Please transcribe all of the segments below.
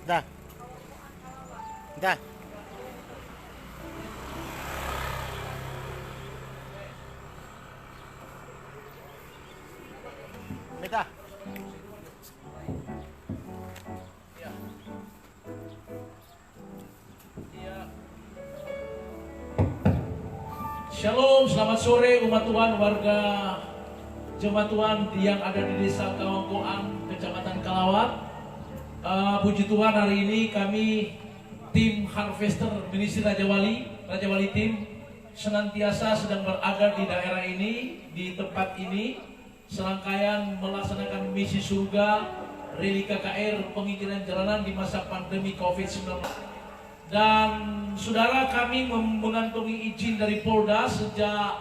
Dah. Dah. Dah. Shalom, selamat sore umat Tuhan, warga jemaat Tuhan yang ada di desa Kawangkoan, kecamatan Kalawat. Puji Tuhan, hari ini kami tim Harvester Ministry Raja Wali tim senantiasa sedang berada di daerah ini, di tempat ini, serangkaian melaksanakan misi surga, reli KKR, penginjilan jalanan di masa pandemi COVID-19. Dan saudara, kami mengantongi izin dari Polda sejak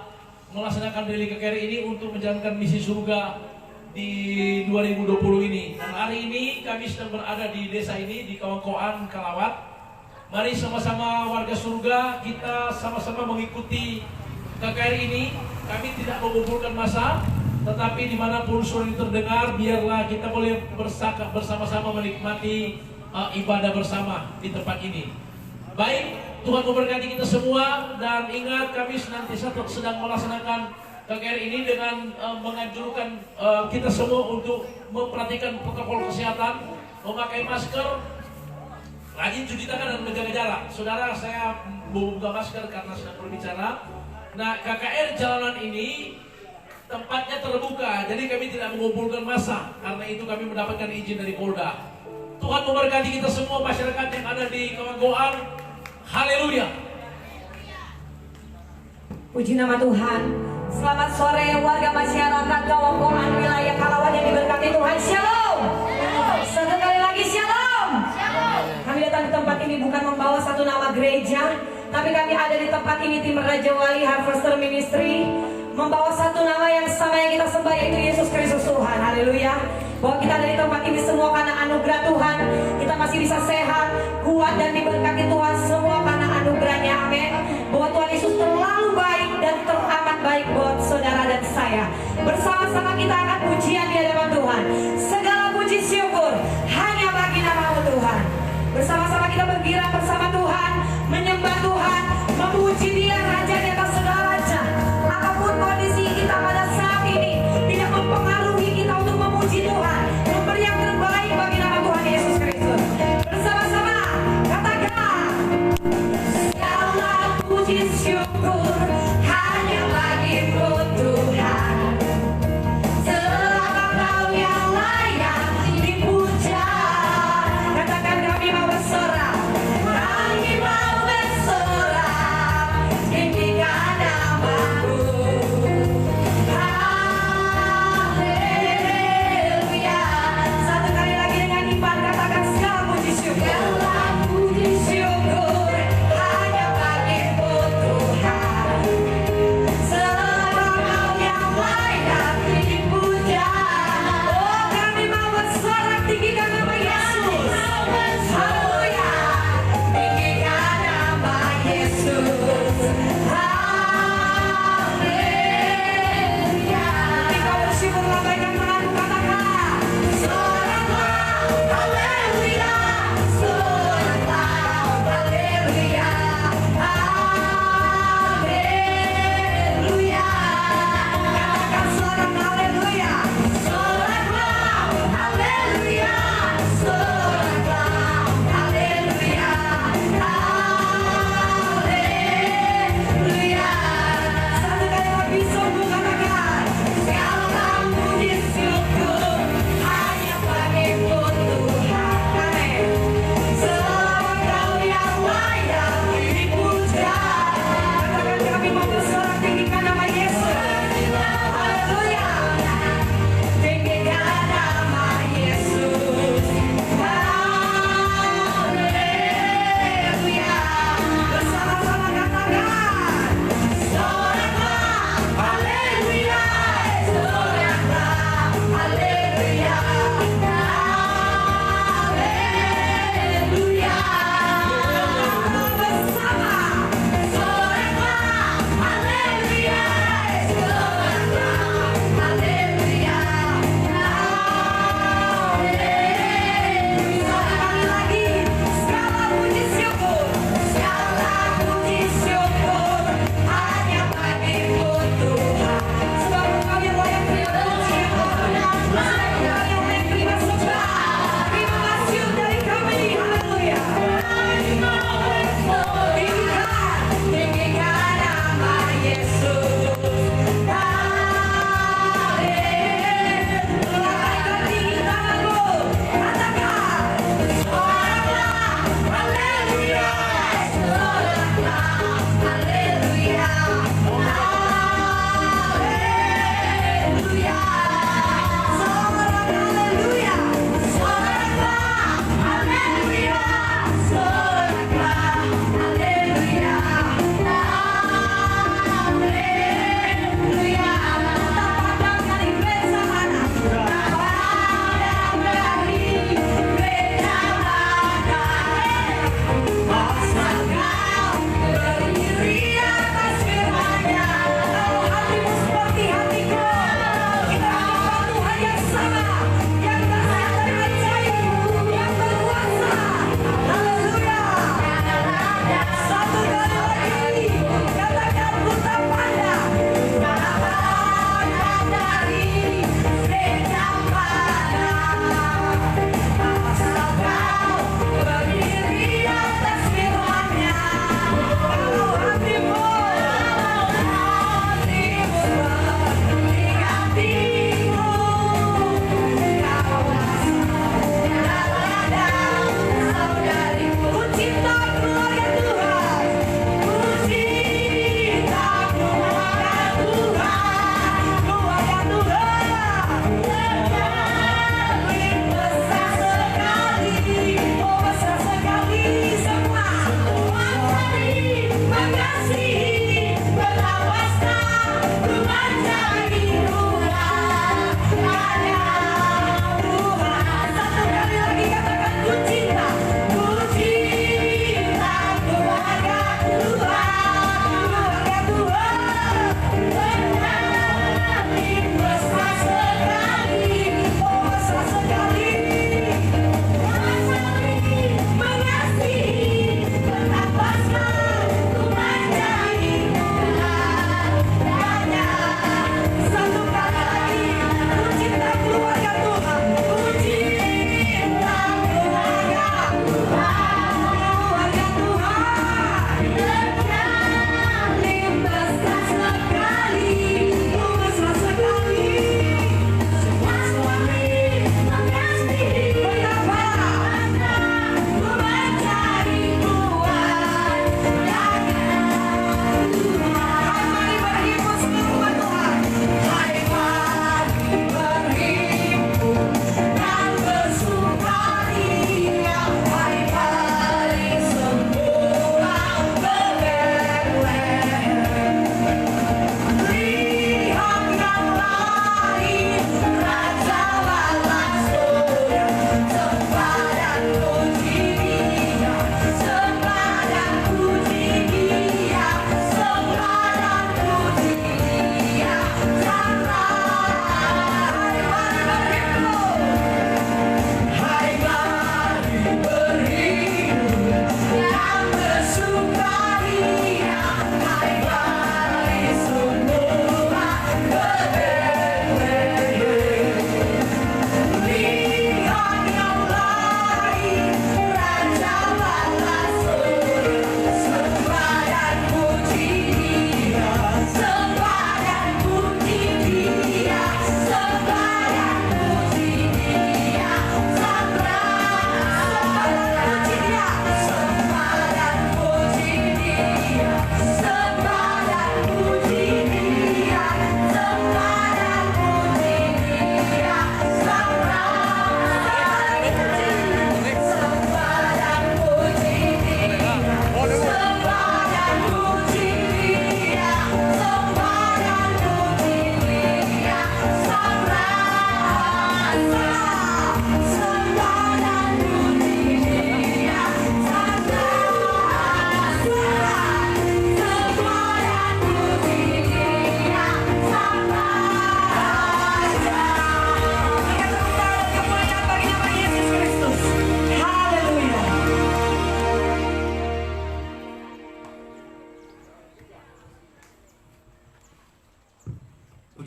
melaksanakan reli KKR ini untuk menjalankan misi surga di 2020 ini. Dan hari ini kami sedang berada di desa ini, di Kawangkoan, Kalawat. Mari sama-sama warga surga, kita sama-sama mengikuti KKR ini. Kami tidak mengumpulkan massa, tetapi dimanapun suara ini terdengar, biarlah kita boleh bersama-sama menikmati ibadah bersama di tempat ini. Baik, Tuhan memberkati kita semua, dan ingat kami senantiasa sedang melaksanakan KKR ini dengan menganjurkan kita semua untuk memperhatikan protokol kesehatan, memakai masker, rajin cuci tangan dan menjaga jarak. Saudara, saya membuka masker karena sedang berbicara. Nah, KKR jalanan ini tempatnya terbuka, jadi kami tidak mengumpulkan massa. Karena itu kami mendapatkan izin dari Polda. Tuhan memberkati kita semua, masyarakat yang ada di Kawangkoan. Haleluya. Puji nama Tuhan. Selamat sore warga masyarakat Kawangkoan wilayah Kalawat yang diberkati Tuhan. Shalom. Sekali lagi shalom. Kami datang di tempat ini bukan membawa satu nama gereja, tapi kami ada di tempat ini tim Raja Wali Harvester Ministry membawa satu nama yang sama yang kita sembah, yaitu Yesus Kristus Tuhan. Haleluya. Bahwa kita ada di tempat ini semua karena anugerah Tuhan. Kita masih bisa sehat, kuat, dan diberkati Tuhan semua karena anugerahnya. Amin. Bahwa Tuhan Yesus terlalu baik dan teramat baik buat saudara dan saya. Bersama-sama kita akan pujian di hadapan Tuhan. Segala puji syukur hanya bagi nama Tuhan. Bersama-sama kita bergirang bersama Tuhan, menyembah Tuhan, memuji Dia, Raja di atas segala raja. Apapun kondisi kita pada saat ini tidak mempengaruhi kita untuk memuji Tuhan, memberi yang terbaik bagi nama Tuhan Yesus Kristus. Bersama-sama katakan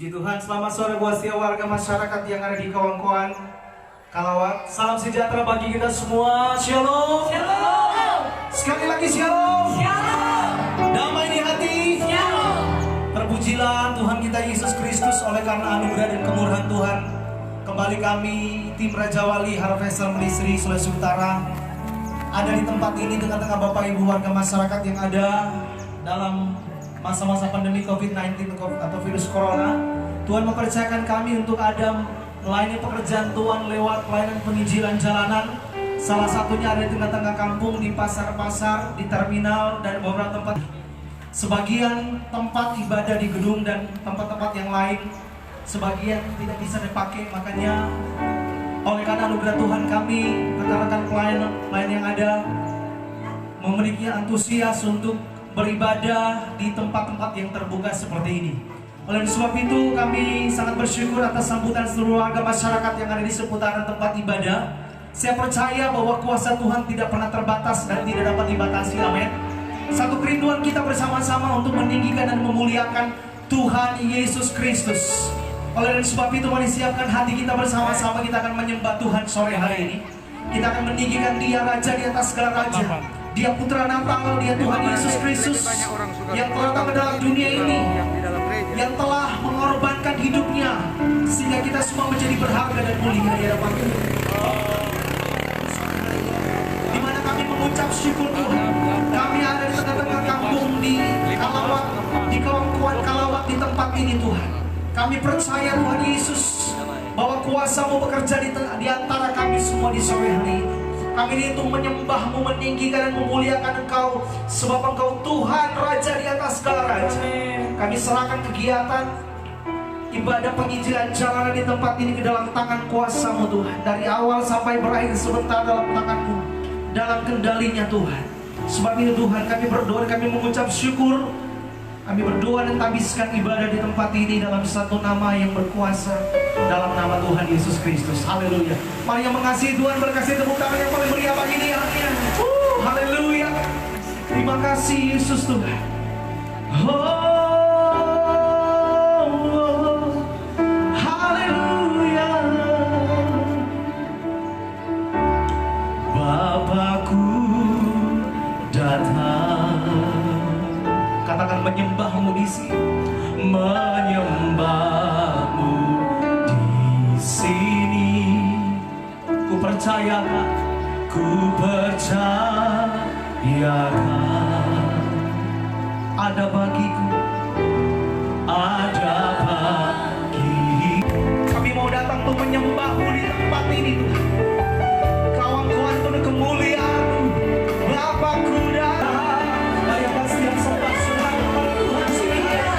Puji Tuhan, selamat sore buat setiap warga masyarakat yang ada di kawan-kawan Kalawat. Salam sejahtera bagi kita semua. Shalom. Shalom. Sekali lagi shalom. Shalom. Damai di hati. Shalom. Terpujilah Tuhan kita Yesus Kristus, oleh karena anugerah dan kemurahan Tuhan. Kembali kami tim Raja Wali Harvester Ministry Sulawesi Utara ada di tempat ini tengah-tengah Bapak Ibu warga masyarakat yang ada dalam masa-masa pandemi COVID-19 atau virus Corona. Tuhan mempercayakan kami untuk ada melayani pekerjaan Tuhan lewat pelayanan penginjilan jalanan. Salah satunya ada di tengah-tengah kampung, di pasar-pasar, di terminal, dan beberapa tempat. Sebagian tempat ibadah di gedung dan tempat-tempat yang lain, sebagian tidak bisa dipakai. Makanya oleh karena anugerah Tuhan kami, rekan-rekan pelayan yang ada memiliki antusias untuk beribadah di tempat-tempat yang terbuka seperti ini. Oleh sebab itu kami sangat bersyukur atas sambutan seluruh warga masyarakat yang ada di seputaran tempat ibadah. Saya percaya bahwa kuasa Tuhan tidak pernah terbatas dan tidak dapat dibatasi. Amin. Satu kerinduan kita bersama-sama untuk meninggikan dan memuliakan Tuhan Yesus Kristus. Oleh sebab itu mari siapkan hati kita bersama-sama. Kita akan menyembah Tuhan sore hari ini. Kita akan meninggikan Dia Raja di atas segala raja. Dia Putra Natal, Dia Tuhan Yesus Kristus yang telah datang ke dalam dunia ini, yang telah mengorbankan hidupnya sehingga kita semua menjadi berharga dan mulia di hadapan Tuhan. Di mana kami mengucap syukur Tuhan. Kami ada di tengah-tengah kampung di Kalawat, di kawan-kawan Kalawat di tempat ini Tuhan. Kami percaya Tuhan Yesus bahwa kuasa-Mu bekerja di antara kami semua di sore hari ini. Kami ini untuk menyembah-Mu, meninggikan dan memuliakan Engkau, sebab Engkau Tuhan Raja di atas segala raja. Kami serahkan kegiatan ibadah penginjilan jalanan di tempat ini ke dalam tangan kuasa-Mu Tuhan. Dari awal sampai berakhir sebentar dalam tangan-Mu, dalam kendalinya Tuhan. Sebab itu Tuhan kami berdoa, kami mengucap syukur. Kami berdoa dan tabiskan ibadah di tempat ini dalam satu nama yang berkuasa, dalam nama Tuhan Yesus Kristus. Haleluya. Mari yang mengasihi Tuhan berkasih tepuk tangan yang paling meriah bagi Dia. Haleluya. Terima kasih Yesus Tuhan. Haleluya. Bapakku datang. Katakan menyembah-Mu di sini, menyembah-Mu di sini. Ku percayakan, ku percayakan ada bagiku, ada bagi. Kami mau datang untuk menyembah-Mu di tempat ini Tuhan. Kawan-kawan penuh kemuliaan-Mu, Bapakku datang. Ayo pasti yang sembah Tuhan sini. Haleluya.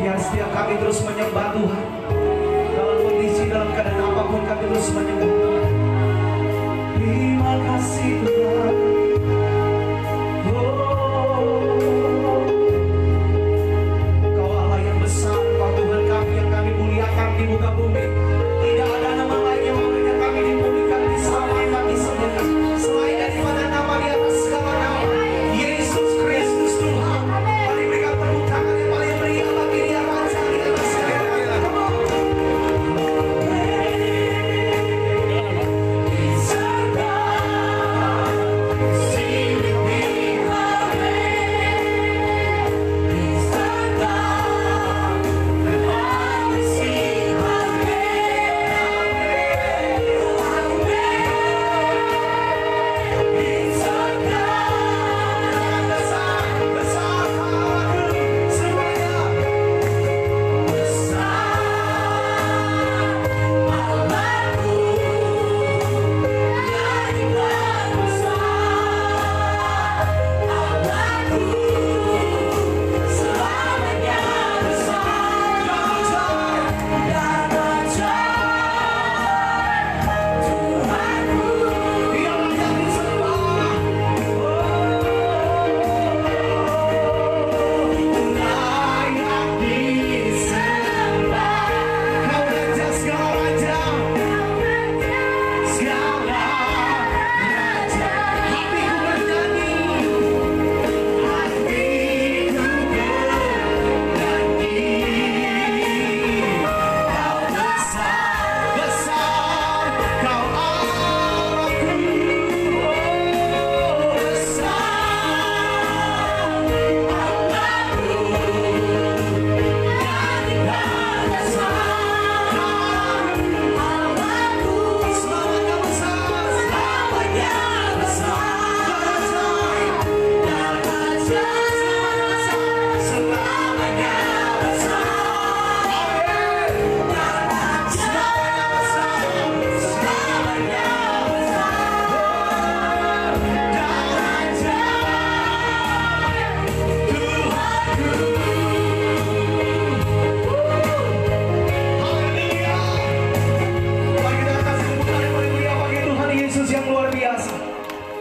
Biar setiap kami terus menyembah Tuhan. Dalam kondisi, dalam keadaan apapun kami terus menyembah Tuhan. Terima kasih Tuhan. Kau Allah yang besar, Kau Tuhan kami yang kami muliakan di muka bumi. Tidak ada nama lain yang memberikan kami dimuliakan di selama kami semua. Selain daripada nama di atas segala nama, Yesus Kristus Tuhan. Mari berikan tepuk tangan yang paling meriah bagi Dia Raja di atas segala nama.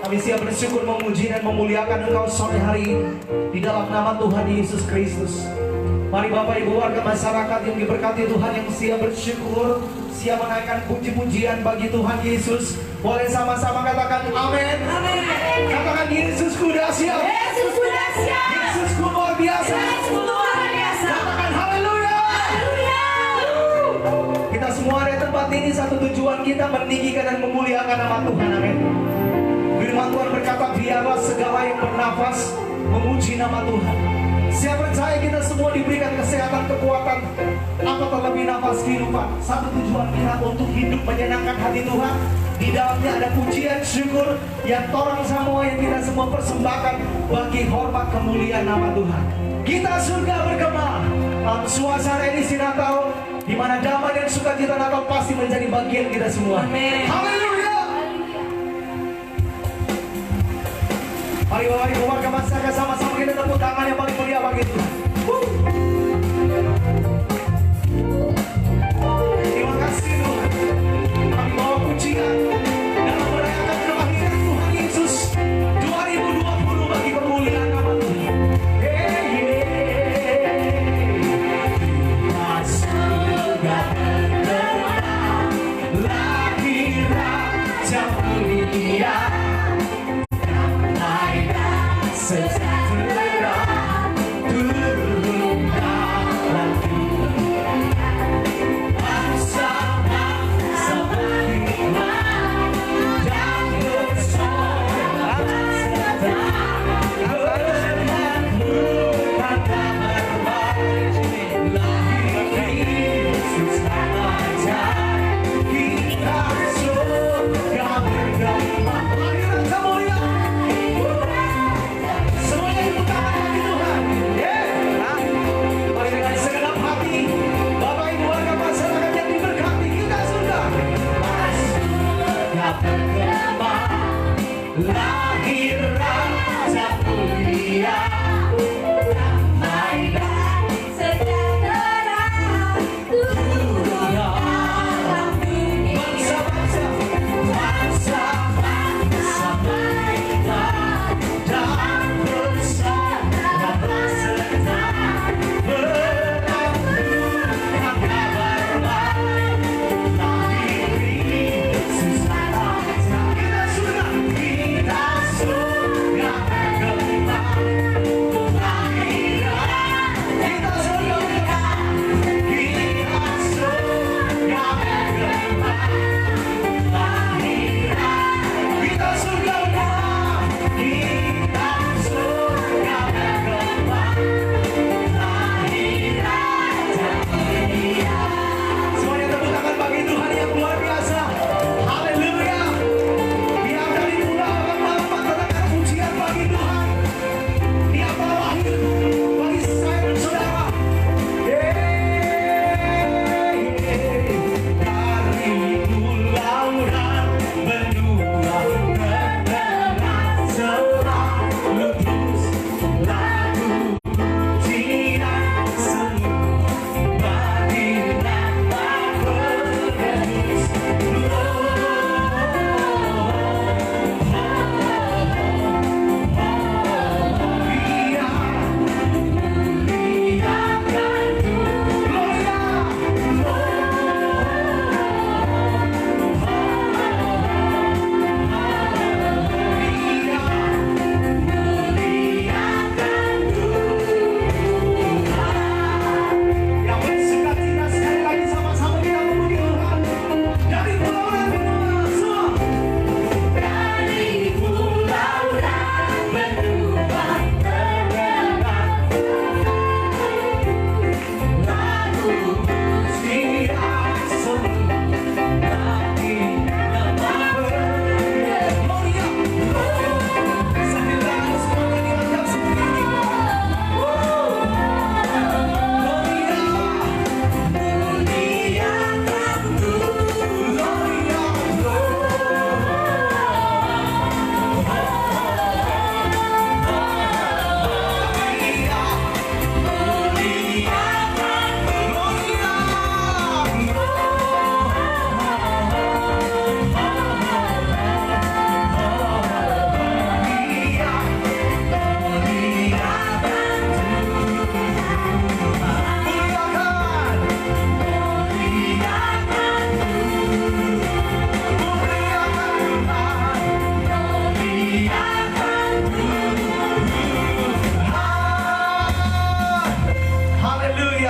Kami siap bersyukur, memuji dan memuliakan Engkau sore hari ini di dalam nama Tuhan Yesus Kristus. Mari Bapak Ibu warga masyarakat yang diberkati Tuhan, yang siap bersyukur, siap menaikkan puji-pujian bagi Tuhan Yesus, boleh sama-sama katakan amin. Amin. Katakan Yesusku dahsyat. Yesusku dahsyat. Yesusku luar biasa. Yesusku luar biasa. Katakan haleluya. Haleluya. Kita semua ada di tempat ini, satu tujuan kita meninggikan dan memuliakan nama Tuhan. Amin. Firman Tuhan berkata, biarlah segala yang bernafas memuji nama Tuhan. Saya percaya kita semua diberikan kesehatan, kekuatan, apa terlebih nafas kehidupan. Satu tujuan kita untuk hidup menyenangkan hati Tuhan. Di dalamnya ada pujian, syukur yang orang semua, yang kita semua persembahkan bagi hormat kemuliaan nama Tuhan. Kita surga bergema dalam suasana edisi Natal, di mana damai dan sukacita Natal pasti menjadi bagian kita semua. Amin. Haleluya. Mari Bapak Ibu warga masyarakat, sama-sama kita tepuk tangan yang paling mulia bagi Tuhan. Terima kasih Tuhan. Kami bawa pujian dalam merayakan kelahiran Tuhan Yesus 2020 bagi kemuliaan nama Tuhan. Surga bergema, lahir Raja mulia. Sejahtera Tuhan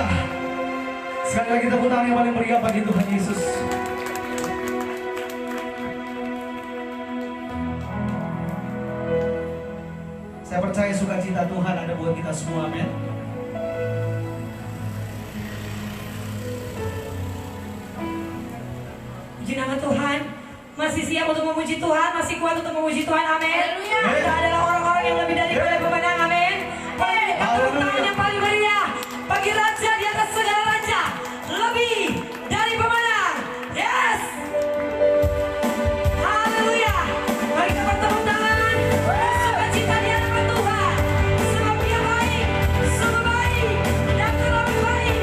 Haleluya. Sekali lagi tepuk tangan yang paling meriah bagi Tuhan Yesus. Saya percaya sukacita Tuhan ada buat kita semua, amin. Puji nama Tuhan. Masih siap untuk memuji Tuhan, masih kuat untuk memuji Tuhan, amin. Kita adalah orang-orang yang lebih daripada pemenang, amin. Mari kita tepuk tangan yang paling meriah bagi Raja di atas segala raja, lebih dari pemenang. Yes. Haleluya. Mari kita bertepuk tangan, bersukacita di hadapan Tuhan. Sebab Dia baik, sungguh baik, dan terlalu baik.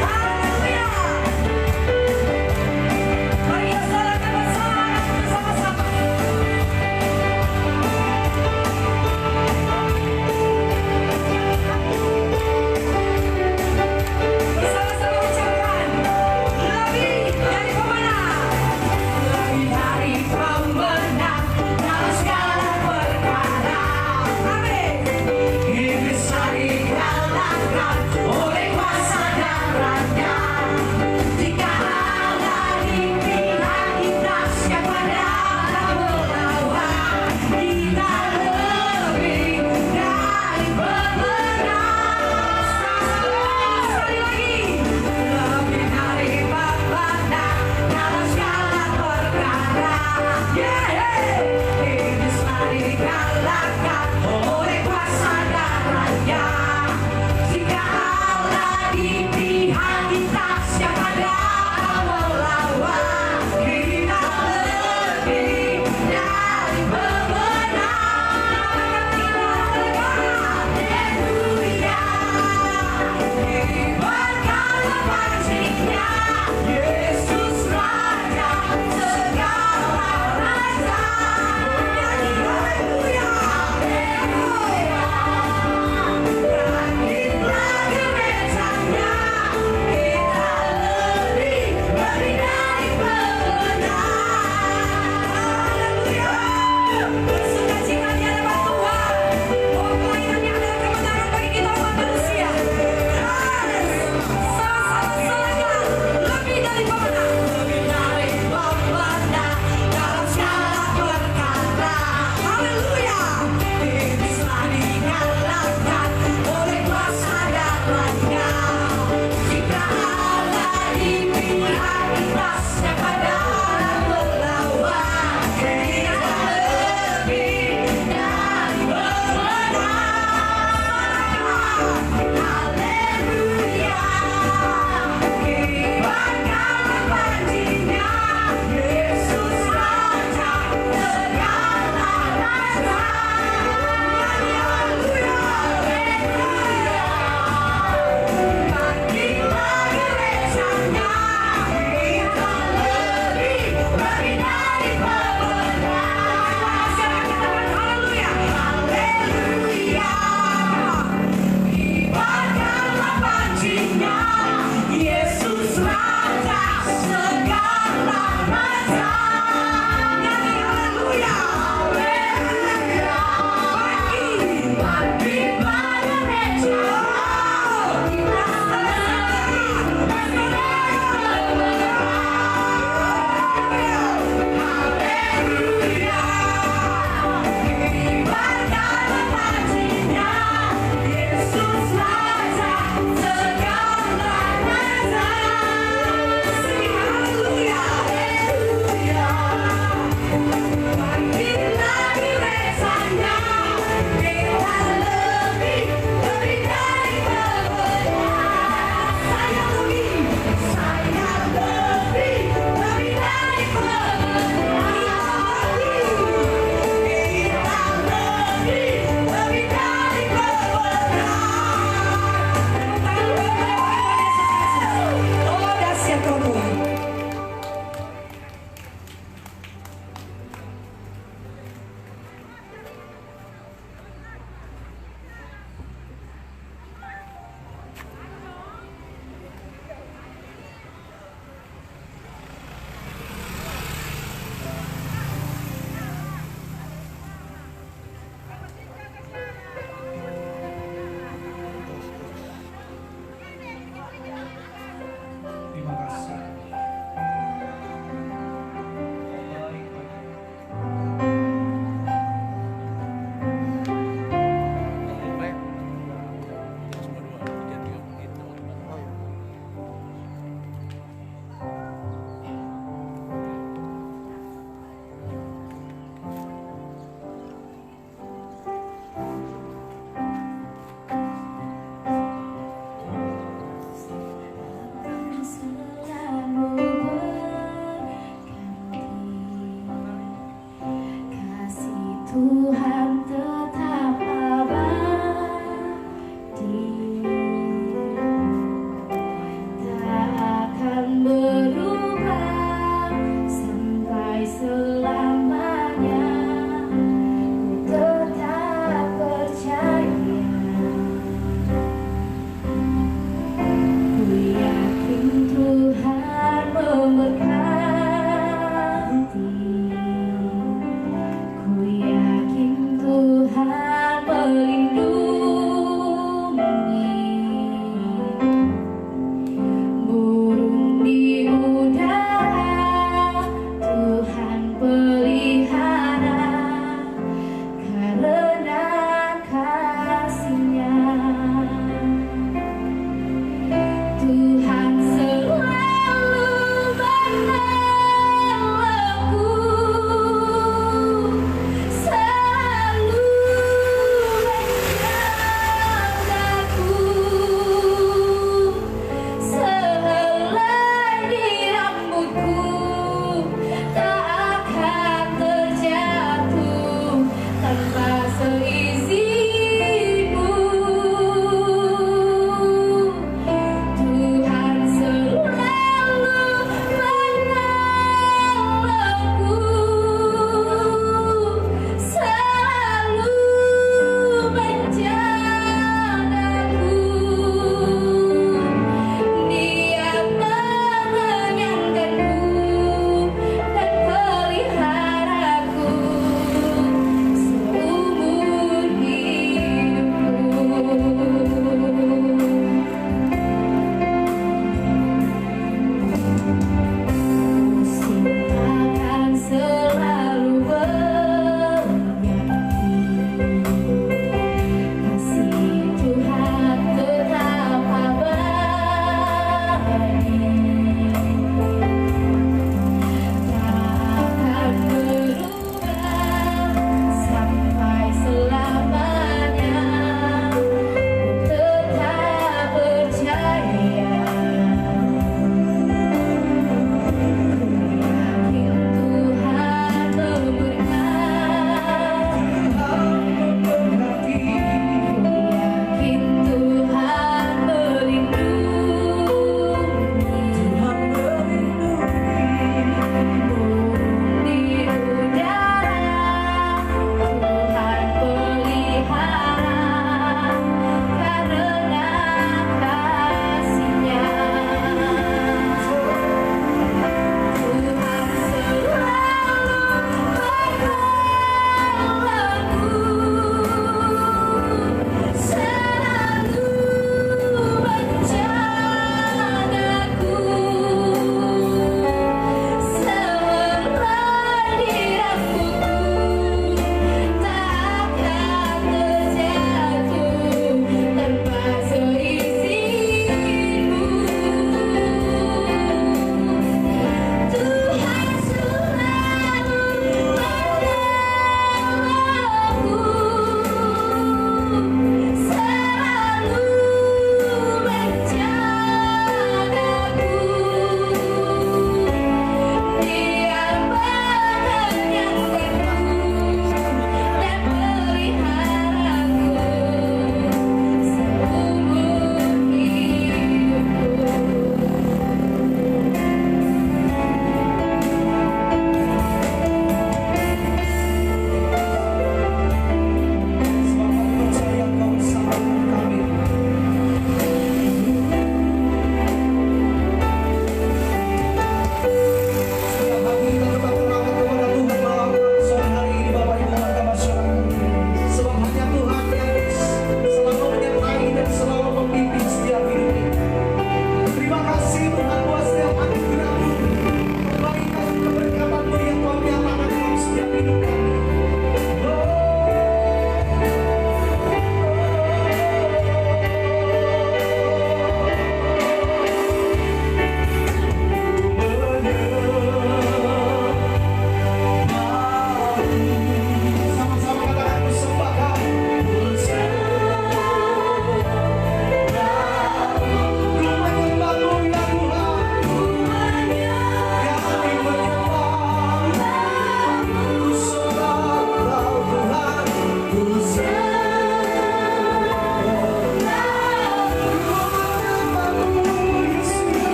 Haleluya. Mari kita sorakan bersama-sama.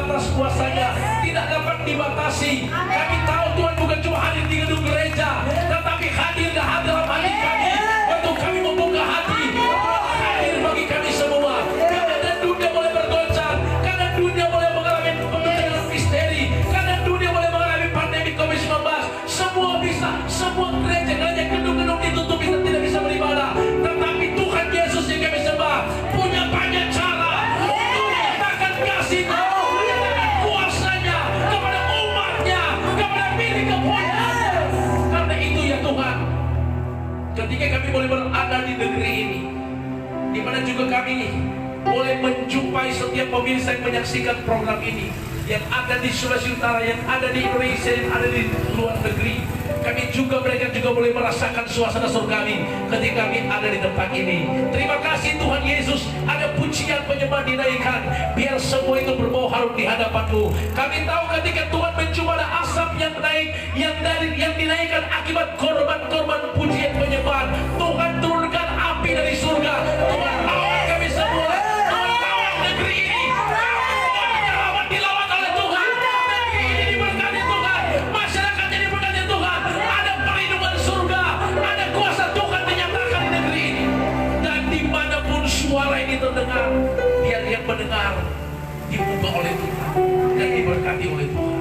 batas kuasanya, tidak dapat dibatasi. Kami tahu Tuhan bukan cuma hadir di gedung gereja, tetapi hadir dalam hati kami. Waktu kami membuka hati, Tuhan hadir bagi kami semua. Kadang dunia mulai bergoncang, kadang dunia mulai mengalami peperangan misteri, kadang dunia mulai mengalami pandemi COVID-19. Semua bisa, semua gereja gedung-gedung ditutup, kita tidak bisa beribadah. Tetapi Tuhan Yesus yang kami sembah punya banyak cara untuk menyatakan kasih-Nya, menyatakan kuasanya kepada umatnya, kepada milik kepunyaan. Karena itu ya Tuhan, ketika kami boleh berada di negeri ini, di mana juga kami boleh menjumpai setiap pemirsa yang menyaksikan program ini, yang ada di Sulawesi Utara, yang ada di Indonesia, yang ada di luar negeri. Mereka juga boleh merasakan suasana surgawi ketika kami ada di tempat ini. Terima kasih Tuhan Yesus, ada pujian penyembah dinaikkan, biar semua itu berbau harum di hadapan-Mu. Kami tahu ketika Tuhan mencium ada asap yang naik, yang dinaikkan akibat korban-korban pujian penyembahan. Tuhan turunkan api dari surga. Tuhan bawa kami semua. Tuhan bawa negeri ini. Dilawat oleh Tuhan. Negeri ini diberkati Tuhan. Masyarakatnya diberkati Tuhan. Ada perlindungan surga. Ada kuasa Tuhan dinyatakan di negeri ini. Dan dimanapun suara ini terdengar, biar yang mendengar dibuka oleh Tuhan dan diberkati oleh Tuhan.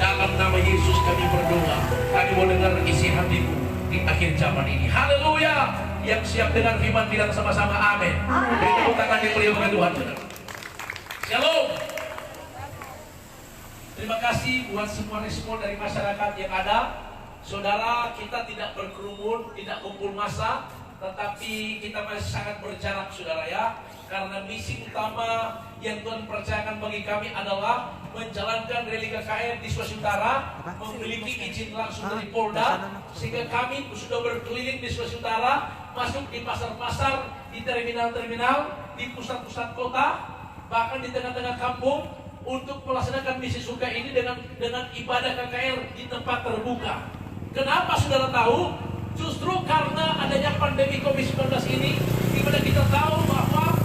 Dalam nama Yesus kami berdoa. Kami mau dengar isi hati-Mu di akhir zaman ini. Haleluya. Yang siap dengar firman bilang sama-sama amin. Beri tepuk tangan yang mulia bagi Tuhan. Shalom. Terima kasih buat semua respon dari masyarakat yang ada. Saudara, kita tidak berkerumun, tidak kumpul massa, tetapi kita masih sangat berjarak, saudara ya. Karena misi utama yang Tuhan percayakan bagi kami adalah menjalankan rally KKR di Sulawesi Utara, memiliki izin langsung dari Polda, sehingga kami sudah berkeliling di Sulawesi Utara, masuk di pasar-pasar, di terminal-terminal, di pusat-pusat kota, bahkan di tengah-tengah kampung, untuk melaksanakan misi surga ini dengan ibadah KKR di tempat terbuka. Kenapa saudara tahu? Justru karena adanya pandemi COVID-19 ini, di mana kita tahu bahwa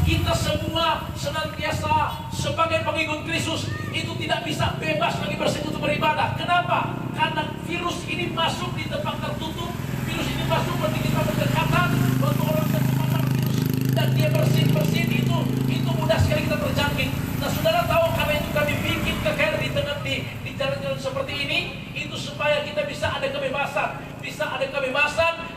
kita semua senantiasa sebagai pengikut Kristus itu tidak bisa bebas lagi bersekutu beribadah. Kenapa? Karena virus ini masuk di tempat tertutup, virus ini masuk ketika kita berdekatan, waktu orang terpapar virus dan dia bersin itu mudah sekali kita terjangkit. Nah, saudara tahu karena itu kami bikin KKR di jalan-jalan seperti ini, itu supaya kita bisa ada kebebasan.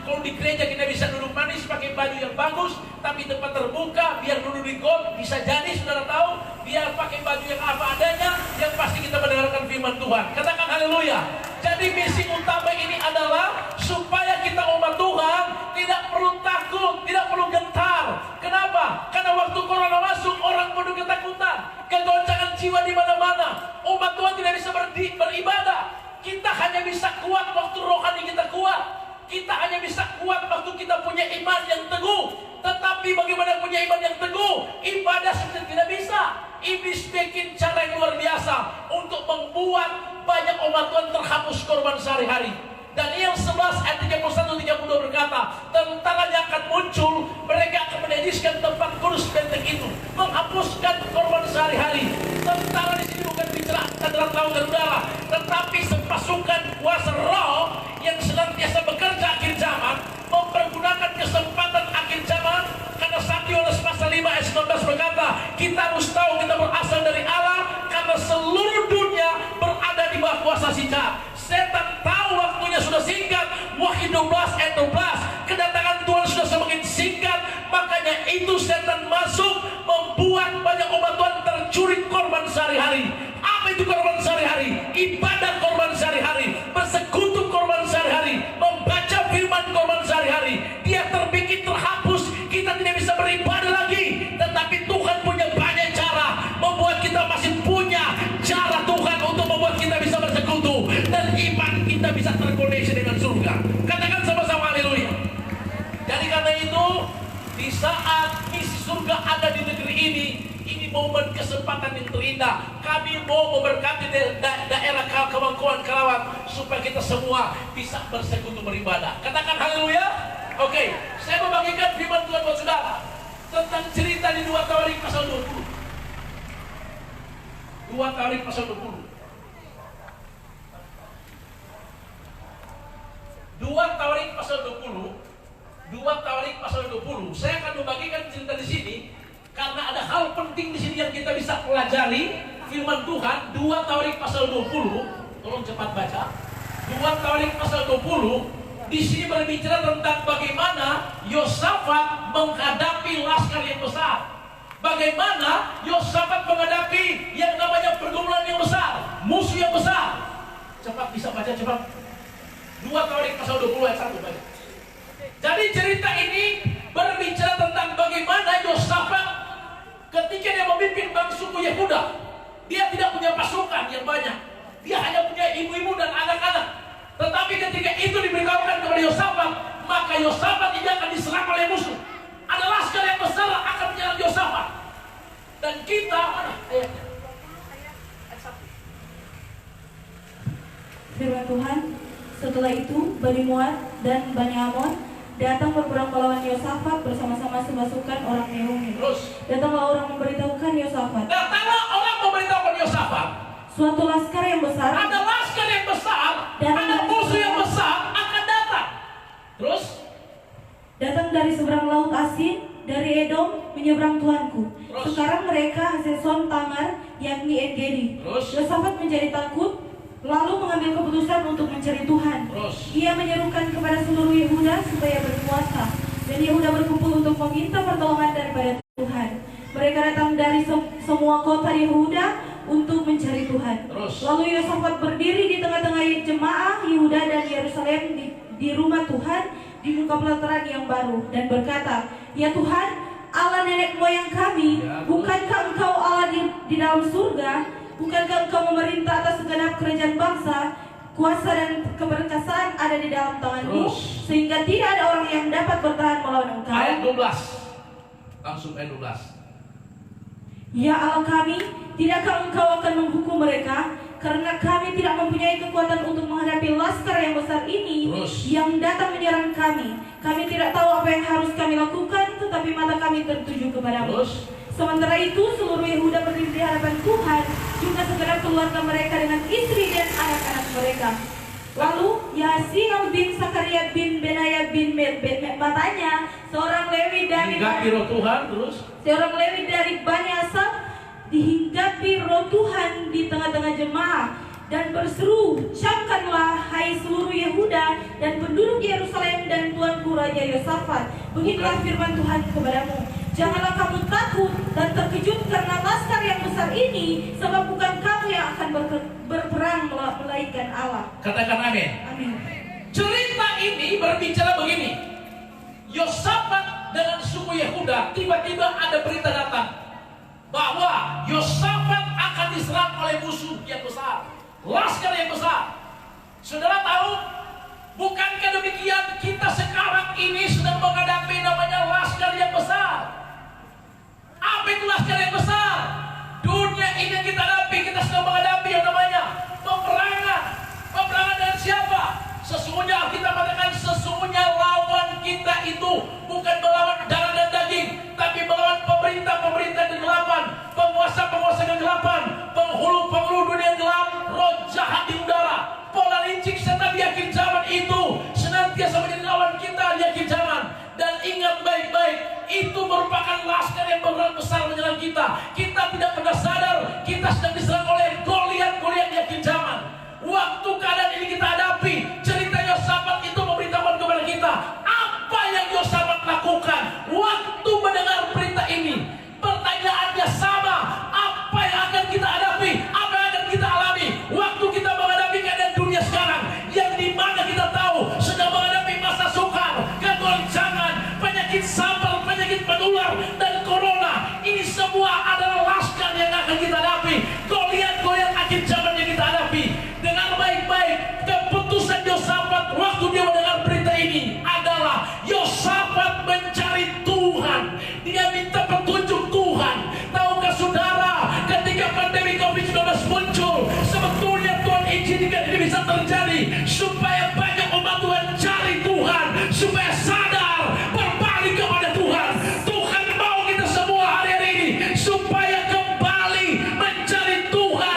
Kalau di gereja kita bisa duduk manis pakai baju yang bagus, tapi tempat terbuka biar duduk di got bisa jadi, saudara tahu, biar pakai baju yang apa adanya, yang pasti kita mendengarkan firman Tuhan. Katakan haleluya. Jadi misi utama ini adalah supaya kita umat Tuhan tidak perlu takut, tidak perlu gentar. Kenapa? Karena waktu corona masuk, orang penuh ketakutan, kegoncangan jiwa di mana-mana. Umat Tuhan tidak bisa beribadah. Kita hanya bisa kuat waktu rohani kita kuat. Kita hanya bisa kuat waktu kita punya iman yang teguh. Tetapi bagaimana punya iman yang teguh? Ibadah sudah tidak bisa. Iblis bikin cara yang luar biasa untuk membuat banyak umat Tuhan terhapus korban sehari-hari. Daniel 11 ayat 31-32 berkata, tentaranya akan muncul, mereka akan menajiskan tempat kudus benteng itu, menghapuskan korban sehari-hari. Tentara di sini bukan bicara adalah tahu dan udara, tetapi sepasukan kuasa roh yang senantiasa bekerja akhir zaman, mempergunakan kesempatan akhir zaman. Karena 1 Yohanes pasal 5 ayat 19 berkata, kita harus tahu kita berasal dari Allah, karena seluruh dunia berada di bawah kuasa si jahat. Setan tahu waktunya sudah singkat. Wahyu 12 ayat 12, kedatangan Tuhan sudah semakin singkat. Makanya itu setan masuk, membuat banyak umat Tuhan tercuri korban sehari-hari. Apa itu korban sehari-hari? Ibadah korban sehari-hari, bersekutu korban sehari-hari, membaca firman korban sehari-hari. Dia terbikin terhapus, kita tidak bisa beribadah lagi. Tetapi Tuhan punya banyak cara membuat kita masih punya cara Tuhan untuk membuat kita bisa bersekutu dan iman kita bisa terkoneksi dengan surga. Katakan sama-sama haleluya. Jadi karena itu, di saat misi surga ada di negeri ini momen kesempatan yang terindah. Kami mau memberkati daerah Kawangkoan Karawat supaya kita semua bisa bersekutu beribadah. Katakan haleluya. Oke, saya membagikan firman Tuhan buat saudara tentang cerita di 2 Tawarik pasal 20. 2 Tawarik pasal 20. 2 Tawarik pasal 20. 2 Tawarik pasal 20. Saya akan membagikan cerita di sini karena ada hal penting di sini yang kita bisa pelajari firman Tuhan. 2 Tawarik pasal 20. Tolong cepat baca. 2 Tawarik pasal 20. Di sini berbicara tentang bagaimana Yosafat menghadapi laskar yang besar. Bagaimana Yosafat menghadapi yang namanya pergumulan yang besar, musuh yang besar. Cepat bisa baca cepat. 2 Tawarik pasal 20 ayat 1 baca. Jadi cerita ini berbicara tentang bagaimana Yosafat ketika dia memimpin bangsa suku Yehuda, dia tidak punya pasukan yang banyak. Dia hanya punya ibu-ibu dan anak-anak. Tetapi ketika itu diberitahukan kepada Yosafat, maka Yosafat ini akan diserang oleh musuh. Ada laskar yang besar akan menyerang Yosafat. Dan kita mana ayatnya? Firman Tuhan, setelah itu Bani Moab dan Bani Amon datang berperang melawan Yosafat bersama-sama sepasukan orang Meromi. Datanglah orang memberitahukan Yosafat. Datanglah orang memberitahukan Yosafat. Suatu laskar yang besar. Ada laskar yang besar. Ada musuh yang besar akan datang. Terus? Datang dari seberang laut Asin, dari Edom menyeberang Tuanku. Terus? Sekarang mereka Hazeson Tamar, yakni En-Gedi. Terus? Yosafat menjadi takut, lalu mengambil keputusan untuk mencari Tuhan. Terus? Ia menyerukan kepada seluruh Yehuda supaya berpuasa, dan Yehuda berkumpul untuk meminta pertolongan daripada Tuhan. Mereka datang dari semua kota Yehuda untuk mencari Tuhan. Terus? Lalu Yosafat berdiri di tengah-tengah jemaah Yehuda dan Yerusalem di rumah Tuhan di muka pelataran yang baru dan berkata, "Ya Tuhan, Allah nenek moyang kami, bukankah Engkau Allah di dalam surga? Bukankah Engkau memerintah atas segenap kerajaan bangsa? Kuasa dan keperkasaan ada di dalam tangan-Mu, sehingga tidak ada orang yang dapat bertahan melawan Engkau." Ayat 12. Langsung ayat 12. Ya Allah kami, tidakkah Engkau akan menghukum mereka? Karena kami tidak mempunyai kekuatan untuk menghadapi laskar yang besar ini yang datang menyerang kami. Kami tidak tahu apa yang harus kami lakukan, tetapi mata kami tertuju kepadamu. Sementara itu seluruh Yehuda berdiri di hadapan Tuhan, juga segenap keluarga mereka dengan istri dan anak-anak mereka. Lalu Yaasiel bin Sakaria bin Benaya bin Matanya, seorang Lewi dari Bani Asaf, dihinggapi roh Tuhan di tengah-tengah jemaah dan berseru, "Camkanlah hai seluruh Yehuda dan penduduk Yerusalem dan tuanku Raja Yosafat, beginilah firman Tuhan kepadamu, janganlah kamu takut dan terkejut karena laskar yang besar ini, sebab bukan kamu yang akan berperang melainkan Allah." Katakan amin. Amin. Cerita ini berbicara begini. Yosafat dengan suku Yehuda, tiba-tiba ada berita datang bahwa Yosafat akan diserang oleh musuh yang besar, laskar yang besar. Saudara tahu, bukankah demikian kita sekarang ini sedang menghadapi namanya laskar yang besar? Apa itu laskar yang besar? Dunia ini yang kita hadapi, kita sedang menghadapi yang namanya peperangan. Peperangan dengan siapa? Sesungguhnya kita katakan, sesungguhnya lawan kita itu bukan melawan darah dan daging, tapi melawan pemerintah-pemerintah kegelapan, penguasa-penguasa kegelapan, penghulu-penghulu dunia gelap, roh jahat di udara, pola licik setan di akhir zaman itu senantiasa menjadi lawan kita di akhir zaman. Dan ingat baik-baik, itu merupakan laskar yang berat besar menyerang kita. Kita tidak pernah sadar kita sedang diserang oleh Goliat-Goliat di akhir zaman. Waktu keadaan ini kita hadapi, cerita Yosafat itu memberitahukan kepada kita apa yang Yosafat lakukan waktu mendengar berita ini. Pertanyaannya sama, apa yang akan kita hadapi, apa yang akan kita alami waktu kita menghadapi keadaan dunia sekarang, yang dimana kita tahu sedang menghadapi masa sukar, kegoncangan, penyakit sampar, penyakit menular, dan corona. Ini semua adalah laskar yang akan kita hadapi, Goliat-Goliat akhir zaman yang kita hadapi. Dengar baik-baik, keputusan Yosafat waktu dia mendengar berita ini adalah Yosafat mencari Tuhan. Dia minta petunjuk Tuhan. Tahukah saudara, ketika pandemi COVID-19 muncul, sebetulnya Tuhan izinkan ini bisa terjadi supaya banyak umat Tuhan cari Tuhan, supaya sadar berbalik kepada Tuhan. Tuhan mau kita semua hari-hari ini supaya kembali mencari Tuhan.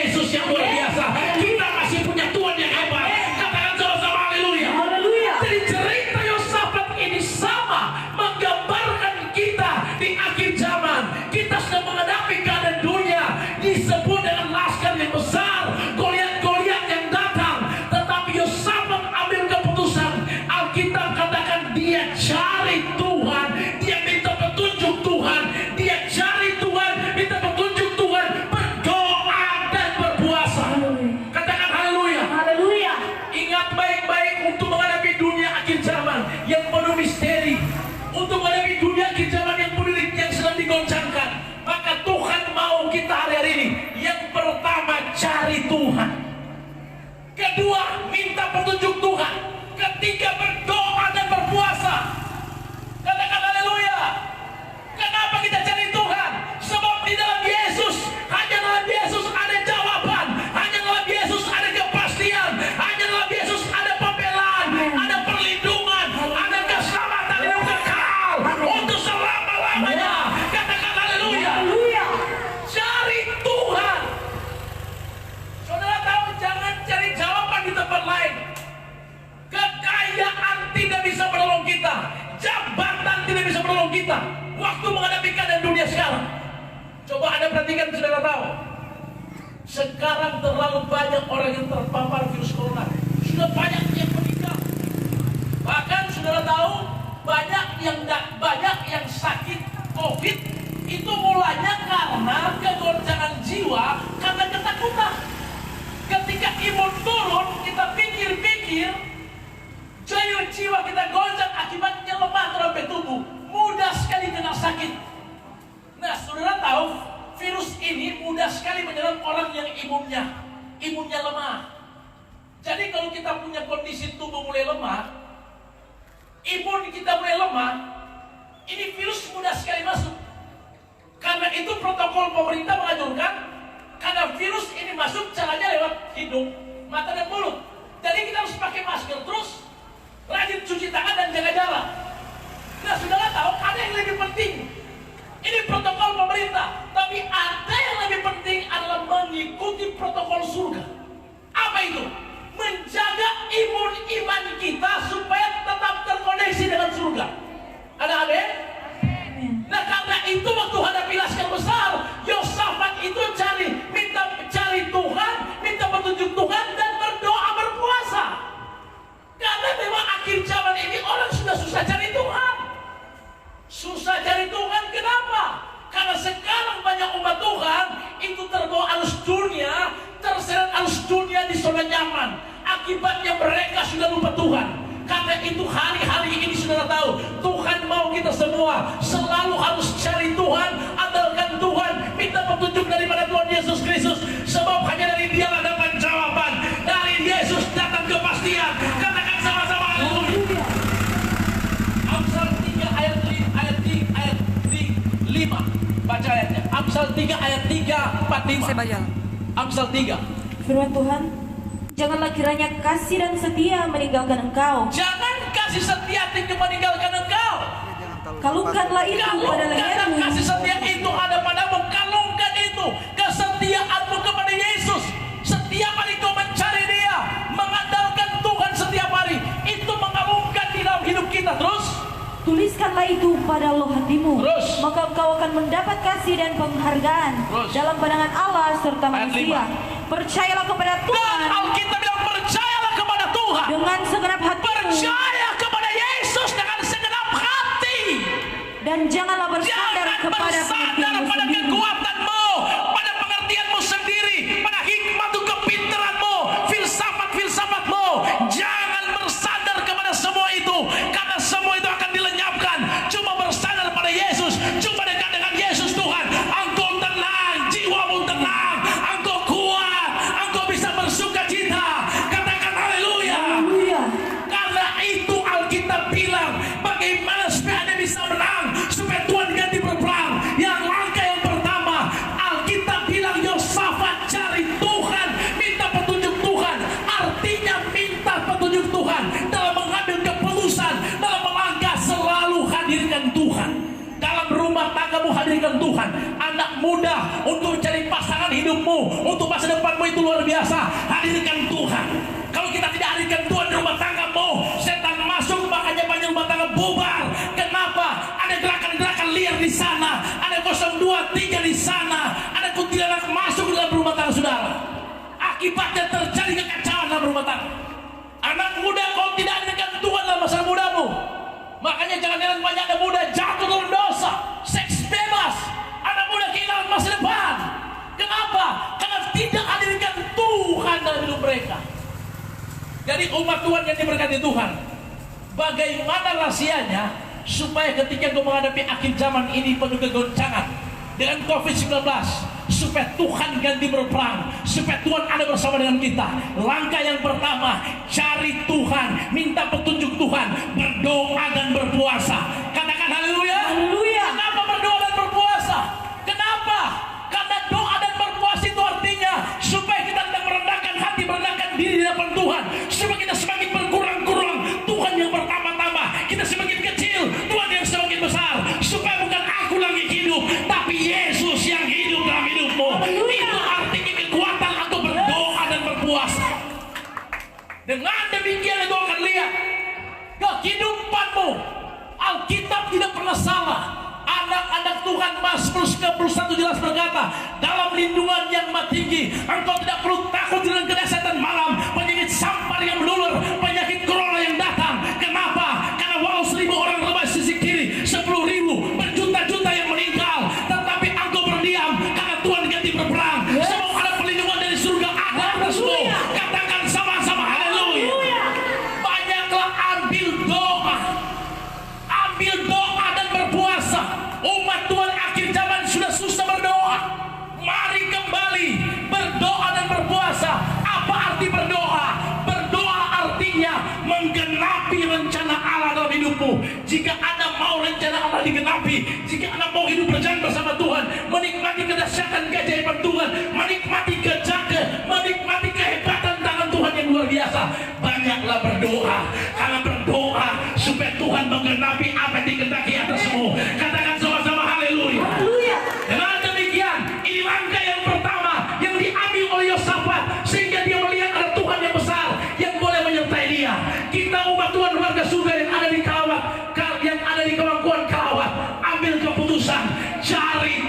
Yesus yang luar biasa. Kita masih punya Tuhan yang hebat. Katakan sama-sama haleluya. Haleluya. Jadi cerita Yosafat ini sama menggambarkan kita di akhir zaman. Kita sedang menghadapi keadaan dunia disebut dengan laskar yang besar, Goliat-Goliat yang datang. Tetapi Yosafat ambil keputusan. Alkitab katakan dia cari Tuhan, dia minta petunjuk Tuhan, dia cari Tuhan, minta petunjuk Tuhan, berdoa dan berpuasa. Katakan haleluya. Haleluya. Ingat baik-baik untuk menghadapi dunia akhir zaman yang penuh misteri, untuk menghadapi dunia akhir zaman yang penuh yang sedang digoncangkan. Maka Tuhan mau kita hari-hari ini. Yang pertama, cari Tuhan. Kedua, minta petunjuk Tuhan. Ketiga, berdoa dan berpuasa. Katakan haleluya. Kenapa kita cari Tuhan? Sebab di dalam Yesus, hanya dalam Yesus ada jawaban, hanya dalam Yesus ada kepastian, hanya dalam Yesus ada pembelaan, ada perlindungan, ada keselamatan yang kekal untuk selama-lamanya. Katakan haleluya. Haleluya. Cari Tuhan. Saudara tahu, jangan cari jawaban di tempat lain. Kekayaan tidak bisa menolong kita, jabatan tidak bisa menolong kita waktu menghadapi keadaan dunia sekarang. Coba Anda perhatikan, saudara tahu, sekarang terlalu banyak orang yang terpapar virus corona. Sudah banyak yang meninggal. Bahkan saudara tahu, banyak yang sakit COVID itu mulanya karena kegoncangan jiwa, karena ketakutan. Ketika imun turun, kita pikir-pikir, jiwa kita goncang, akibatnya lemah terhadap tubuh, mudah sekali kena sakit. Nah, saudara tahu, virus ini mudah sekali menyerang orang yang imunnya lemah. Jadi kalau kita punya kondisi tubuh mulai lemah, imun kita mulai lemah, ini virus mudah sekali masuk. Karena itu protokol pemerintah menganjurkan, karena virus ini masuk caranya lewat hidung, mata dan mulut. Jadi kita harus pakai masker terus, rajin cuci tangan dan jaga jarak. Nah, saudara tahu ada yang lebih penting. Ini protokol pemerintah, tapi ada yang lebih penting adalah mengikuti protokol surga. Apa itu? Menjaga iman kita supaya tetap terkoneksi dengan surga. Ada amin? Nah, karena itu waktu hadapi laskar besar, Yosafat itu cari Tuhan, minta petunjuk Tuhan dan berdoa berpuasa. Karena memang akhir zaman ini orang sudah susah cari Tuhan. Susah cari Tuhan, kenapa? Karena sekarang banyak umat Tuhan itu terbawa arus dunia, terseret arus dunia di zona nyaman. Akibatnya mereka sudah lupa Tuhan. Karena itu hari-hari ini saudara tahu, Tuhan mau kita semua selalu harus cari Tuhan, andalkan Tuhan, minta petunjuk daripada Tuhan Yesus Kristus. Sebab hanya dari Dia dapat jawaban, dari Yesus datang kepastian. Katakan sama-sama haleluya. Amsal 3 ayat 5. Baca ayatnya. Amsal 3 ayat 3-4-5. Saya baca. Amsal 3. Firman Tuhan, janganlah kiranya kasih dan setia meninggalkan engkau. Jangan kasih setia meninggalkan engkau. Kalungkanlah itu pada Kalungkan dan lehermu. kasih setia itu ada padamu. Kalungkan itu kesetiaanmu kepada Yesus. Setiap hari kau mencari Dia, mengandalkan Tuhan setiap hari, itu mengalungkan di dalam hidup kita. Terus Tuliskanlah itu pada loh hatimu, Terus. maka engkau akan mendapat kasih dan penghargaan Terus. dalam pandangan Allah serta Ayat manusia. 5. Percayalah kepada dan Tuhan Alkitab bilang percayalah kepada Tuhan. dengan segenap hatimu Percaya kepada Yesus dengan segenap hati. dan janganlah bersandar Jangan kepada bersandar pengertianmu pada sendiri. kekuatanmu, pada pengertianmu sendiri, pada hikmat kepintaranmu, filsafat-filsafatmu. Jangan bersandar kepada semua itu, karena semua itu akan dilenyapkan. Cuma bersandar pada Yesus, cuma dekat dengan Yesus Tuhan. Engkau tenang, jiwamu tenang, engkau kuat, engkau bisa bersuka cita. Katakan haleluya. Haleluya. Karena itu Alkitab bilang, bagaimana supaya Anda bisa menang, supaya Tuhan ganti berperang. Yang langkah yang pertama, Alkitab bilang Yosafat cari Tuhan, minta petunjuk Tuhan. Artinya minta petunjuk Tuhan dalam mengambil keputusan, dalam melangkah, selalu hadirkan Tuhan. Dalam rumah tanggamu hadirkan Tuhan. Anak muda untuk mencari pasangan hidupmu, untuk masa depan itu luar biasa. Hadirkan Tuhan. Kalau kita tidak hadirkan Tuhan di rumah tanggamu, setan masuk, makanya banyak rumah tangga bubar. Kenapa? Ada gerakan-gerakan liar di sana, ada 023 di sana, ada kuntilanak masuk ke dalam rumah tangga saudara. Akibatnya terjadi kekacauan dalam rumah tangga. Anak muda, kau tidak hadirkan Tuhan dalam masa mudamu, makanya jangan-jangan banyak anak muda jatuh dalam dosa, seks bebas. Anak muda kehilangan masa depan. Kenapa? Karena tidak hadirkan Tuhan dalam hidup mereka. Jadi umat Tuhan yang diberkati Tuhan, bagaimana rahasianya supaya ketika kau menghadapi akhir zaman ini penuh kegoncangan dengan COVID-19, supaya Tuhan ganti berperang, supaya Tuhan ada bersama dengan kita. Langkah yang pertama, cari Tuhan, minta petunjuk Tuhan, berdoa dan berpuasa. Katakan haleluya. Haleluya. Kenapa berdoa dan berpuasa? Kenapa? Karena doa dan berpuasa itu artinya supaya kita tidak merendahkan hati, merendahkan diri di hadapan Tuhan, supaya kita semakin berkurang-kurang, Tuhan yang bertambah-tambah, kita semakin kecil, Tuhan yang semakin besar, supaya bukan aku lagi hidup, tapi Yesus yang hidup dalam hidupmu. Itu artinya kekuatan untuk berdoa dan berpuasa. Dengan demikian kau akan lihat kehidupanmu. Alkitab tidak pernah salah. Anak-anak Tuhan Mazmur 91 jelas berkata, dalam lindungan yang maha tinggi engkau tidak perlu takut dengan kedahsyatan malam, penyakit sampar yang menular, penyakit corona yang datang. Kenapa? Karena walau 1000 orang rebah sisi kiri, 10.000 berjuta-juta yang meninggal, tetapi engkau berdiam karena Tuhan ganti berperang. Semua ada perlindungan dari surga ada atasmu. Katakan sama-sama haleluya. Banyaklah ambil doa dan berpuasa. Umat Tuhan akhir zaman sudah susah berdoa. Mari kembali berdoa dan berpuasa. Apa arti berdoa? Berdoa artinya menggenapi rencana Allah dalam hidupmu. Jika Anda mau rencana Allah digenapi, jika Anda mau hidup berjalan bersama Tuhan, menikmati kedahsyatan keajaiban Tuhan, menikmati menikmati kehebatan tangan Tuhan yang luar biasa, banyaklah berdoa. Karena berdoa supaya Tuhan menggenapi apa yang dikehendaki atasmu. Katakan sama-sama haleluya. Dengan demikian, ini langkah yang pertama yang diambil oleh Yosafat, sehingga dia melihat ada Tuhan yang besar yang boleh menyertai dia. Kita umat Tuhan, warga surga yang ada di Kalawat, yang ada di Kemangkuan Kalawat, ambil keputusan, cari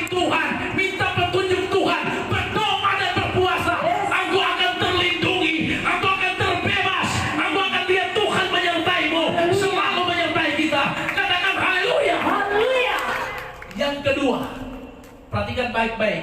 Tuhan, minta petunjuk Tuhan, berdoa dan berpuasa. Engkau akan terlindungi, engkau akan terbebas, engkau akan lihat Tuhan menyertaimu, selalu menyertai kita. Katakan haleluya. Yang kedua, perhatikan baik-baik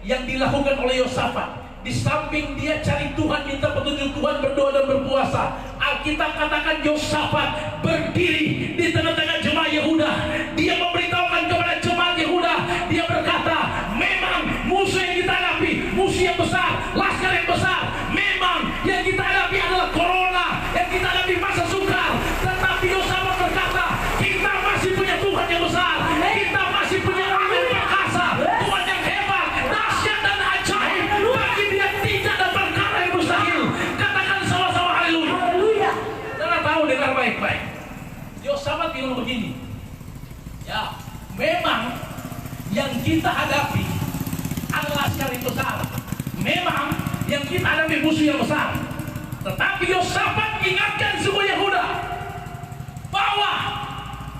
yang dilakukan oleh Yosafat. Di samping dia cari Tuhan, minta petunjuk Tuhan, berdoa dan berpuasa, Alkitab katakan Yosafat berdiri di tengah-tengah jemaah Yehuda. Dia memberitahukan kepada jemaah Yehuda, dia berkata, memang musuh yang kita hadapi, musuh yang besar, laskar yang besar. Memang yang kita hadapi adalah corona, yang kita hadapi masa sukar. Tetapi Yosafat berkata, kita masih punya Tuhan yang besar, kita masih punya Allah yang perkasa, Tuhan yang hebat, dahsyat dan ajaib. Bagi dia tidak ada perkara yang mustahil. Katakan sama-sama haleluya. Saudara tahu, dengar baik-baik. Yosafat bilang begini, ya, memang yang kita hadapi adalah laskar yang besar, memang yang kita hadapi musuh yang besar. Tetapi Yosafat ingatkan semua Yehuda bahwa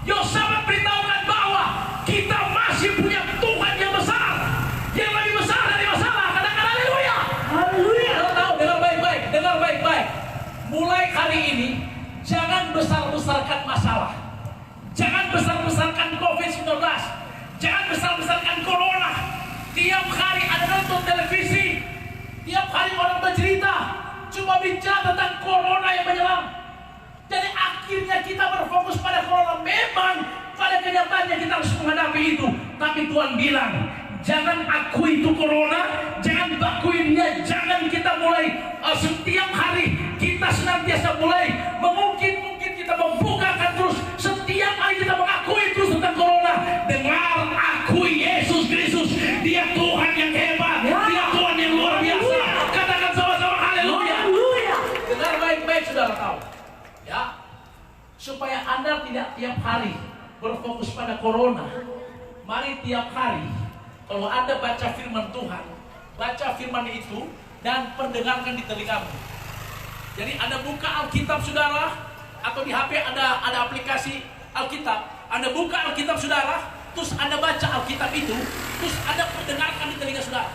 Yosafat beritahukan bahwa kita masih punya Tuhan yang besar, yang lebih besar dari masalah. Katakan haleluya. Tahu, dengar baik-baik. Mulai hari ini jangan besar-besarkan masalah, jangan besar-besarkan COVID-19, jangan besar-besarkan corona. Tiap hari ada nonton televisi, tiap hari orang bercerita cuma bicara tentang corona yang menyerang. Jadi akhirnya kita berfokus pada corona. Memang pada kenyataannya kita harus menghadapi itu, tapi Tuhan bilang, jangan akui itu corona, jangan akui dia, jangan kita mulai setiap hari kita senantiasa mulai mungkin kita membukakan terus, setiap hari kita mengakui terus tentang corona. Dengar, akui Yesus Kristus, dia Tuhan yang hebat, dia Tuhan yang luar biasa. Katakan sama-sama haleluya. Dengar baik-baik, saudara tahu ya, supaya Anda tidak tiap hari berfokus pada corona. Mari tiap hari kalau Anda baca firman Tuhan, baca firman itu dan pendengarkan di telingamu. Jadi Anda buka Alkitab saudara, atau di HP ada aplikasi Alkitab. Anda buka Alkitab saudara, terus Anda baca Alkitab itu, terus Anda pendengarkan di telinga saudara.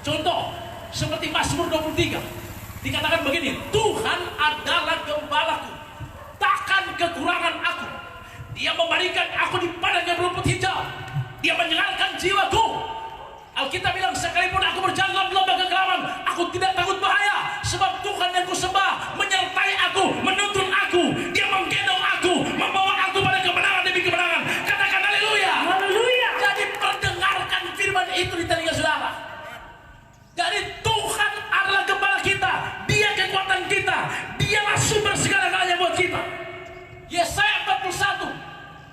Contoh, seperti Mazmur 23, dikatakan begini, Tuhan adalah gembalaku, takkan kekurangan aku. Dia memberikan aku di padang yang berumput hijau, Dia menyenangkan jiwaku. Alkitab bilang, sekalipun aku berjalan dalam lembah kegelapan, aku tidak takut bahaya, sebab Tuhan yang kussembah menyertai aku, menuntun aku, Dia menggendong aku, membawa aku pada kemenangan demi kemenangan. Katakan haleluya. Haleluya. Jadi perdengarkan firman itu di telinga saudara. Jadi Tuhan adalah gembala kita, Dia kekuatan kita, Dialah sumber segala-galanya buat kita. Yesaya 41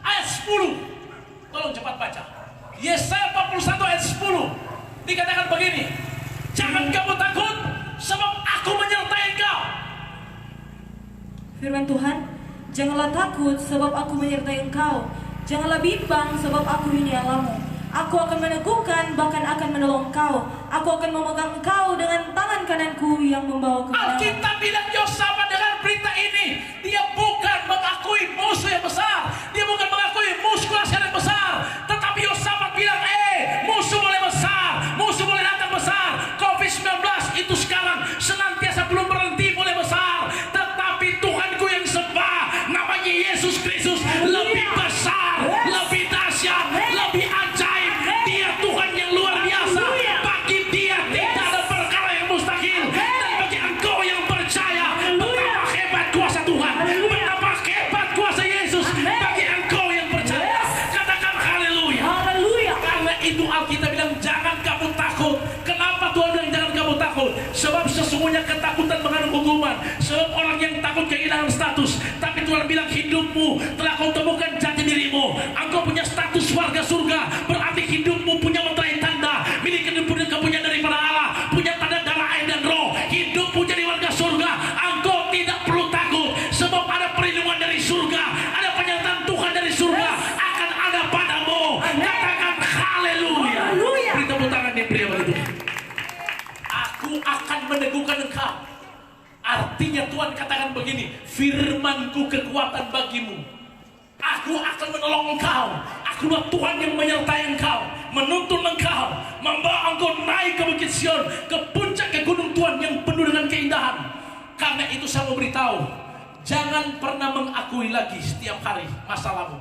ayat 10. Tolong cepat baca. Yesaya 41 ayat 10 dikatakan begini, jangan kamu takut, sebab aku menyertai engkau. Firman Tuhan, janganlah takut sebab aku menyertai engkau. Janganlah bimbang sebab aku ini Allahmu. Aku akan meneguhkan, bahkan akan menolong engkau. Aku akan memegang engkau dengan tangan kananku yang membawa kemenangan. Alkitab bilang Yosafat dengan berita ini, dia bukan mengakui musuh yang besar, dia bukan mengakui musuh yang besar, tetapi Yosafat bilang, musuh boleh besar, musuh boleh datang besar, COVID-19 itu sekarang senantiasa belum berhenti boleh besar, tetapi Tuhanku yang sembah namanya Yesus Kristus lebih besar, lebih dahsyat, lebih ajaib. Dia Tuhan yang luar biasa. Bagi Dia tidak ada perkara yang mustahil. Dan bagi engkau yang percaya, betapa hebat kuasa Tuhan, betapa hebat kuasa Yesus. Bagi engkau yang percaya, katakan haleluya. Haleluya. Karena itu Alkitab bilang jangan kamu takut. Kenapa Tuhan bilang jangan kamu takut? Sebab sesungguhnya ketakutan mengandung hukuman. Sebab orang yang takut kehilangan status, tapi Tuhan bilang hidupmu telah kau temukan jati dirimu. Engkau punya status warga surga, berarti hidupmu punya meterai tanda, milik kepunyaan daripada Allah, punya tanda darah, air dan roh. Hidupmu jadi warga surga. Engkau tidak perlu takut, sebab ada perlindungan dari surga, ada penyertaan Tuhan dari surga akan ada padamu. Katakan haleluya. Beri tepuk tangan yang pria begitu. Aku akan meneguhkan engkau. Artinya Tuhan katakan begini, firmanku kekuatan bagimu. Aku akan menolong engkau. Akulah Tuhan yang menyertai engkau, menuntun engkau, membawa engkau naik ke Bukit Sion, ke puncak ke gunung Tuhan yang penuh dengan keindahan. Karena itu saya mau beritahu, jangan pernah mengakui lagi setiap hari masalahmu.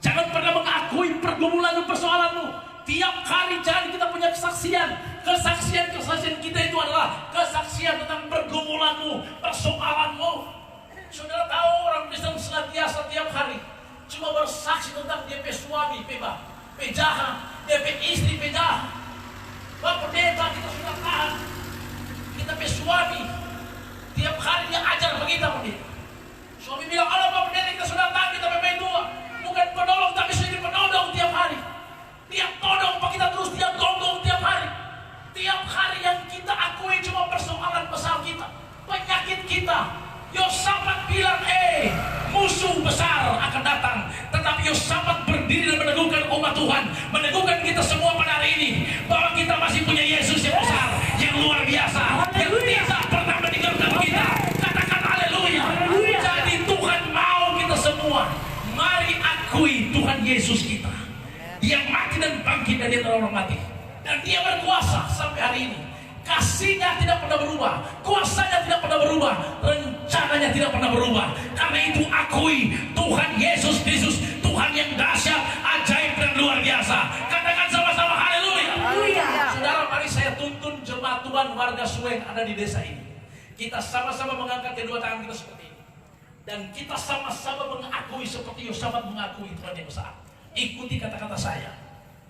Jangan pernah mengakui pergumulanmu, persoalanmu. Tiap hari jangan kita punya kesaksian. Kesaksian kita itu adalah kesaksian tentang pergumulanmu, persoalanmu. Saudara tahu orang Kristen senantiasa tiap hari cuma bersaksi tentang DP suami pejahat, DP istri pejahat. Bapak pendeta kita sudah tahan, kita pe suami tiap hari dia ajar begitu pendeta. Suami bilang, "Allah Bapak pendeta kita sudah tahan, kita pe dua, bukan penolong tapi sudah penodong tiap hari." Tiap todong Pak kita terus tiap gonggong tiap hari. Tiap hari yang kita akui cuma persoalan besar kita, penyakit kita. Yosafat bilang, musuh besar akan datang, tetapi Yosafat berdiri dan meneguhkan umat Tuhan, meneguhkan kita semua pada hari ini bahwa kita masih punya Yesus yang besar, yang luar biasa, yang tidak pernah meninggalkan kita. Katakan haleluya. Jadi Tuhan mau kita semua, mari akui Tuhan Yesus kita. Dia mati dan bangkit dari antara orang mati, dan Dia berkuasa sampai hari ini. Kasihnya tidak pernah berubah, kuasanya tidak pernah berubah, rencananya tidak pernah berubah. Karena itu akui Tuhan Yesus Kristus, Tuhan yang dahsyat, ajaib dan luar biasa. Katakan sama-sama haleluya. Saudara, mari saya tuntun jemaat Tuhan warga Sueng ada di desa ini. Kita sama-sama mengangkat kedua tangan kita seperti ini, dan kita sama-sama mengakui seperti Yosafat mengakui Tuhan yang besar. Ikuti kata-kata saya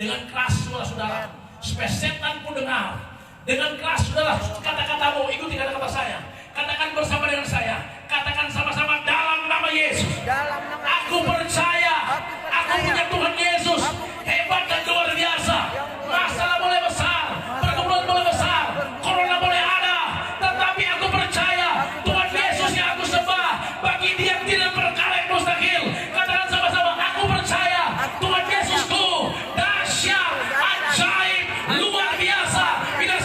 dengan keras, saudara-saudara, supaya setan pun dengar. Dengan keras, saudara, kata-katamu, ikuti kata-kata saya. Katakan bersama dengan saya. Katakan sama-sama dalam nama Yesus. Aku percaya, aku punya Tuhan Yesus hebat dan luar biasa. Masalah boleh besar, pergumulan boleh besar, corona boleh ada, tetapi aku percaya Tuhan Yesus yang aku sembah, bagi Dia tidak perkara yang mustahil. Katakan sama-sama, aku percaya Tuhan Yesusku dahsyat, ajaib, luar biasa. Bila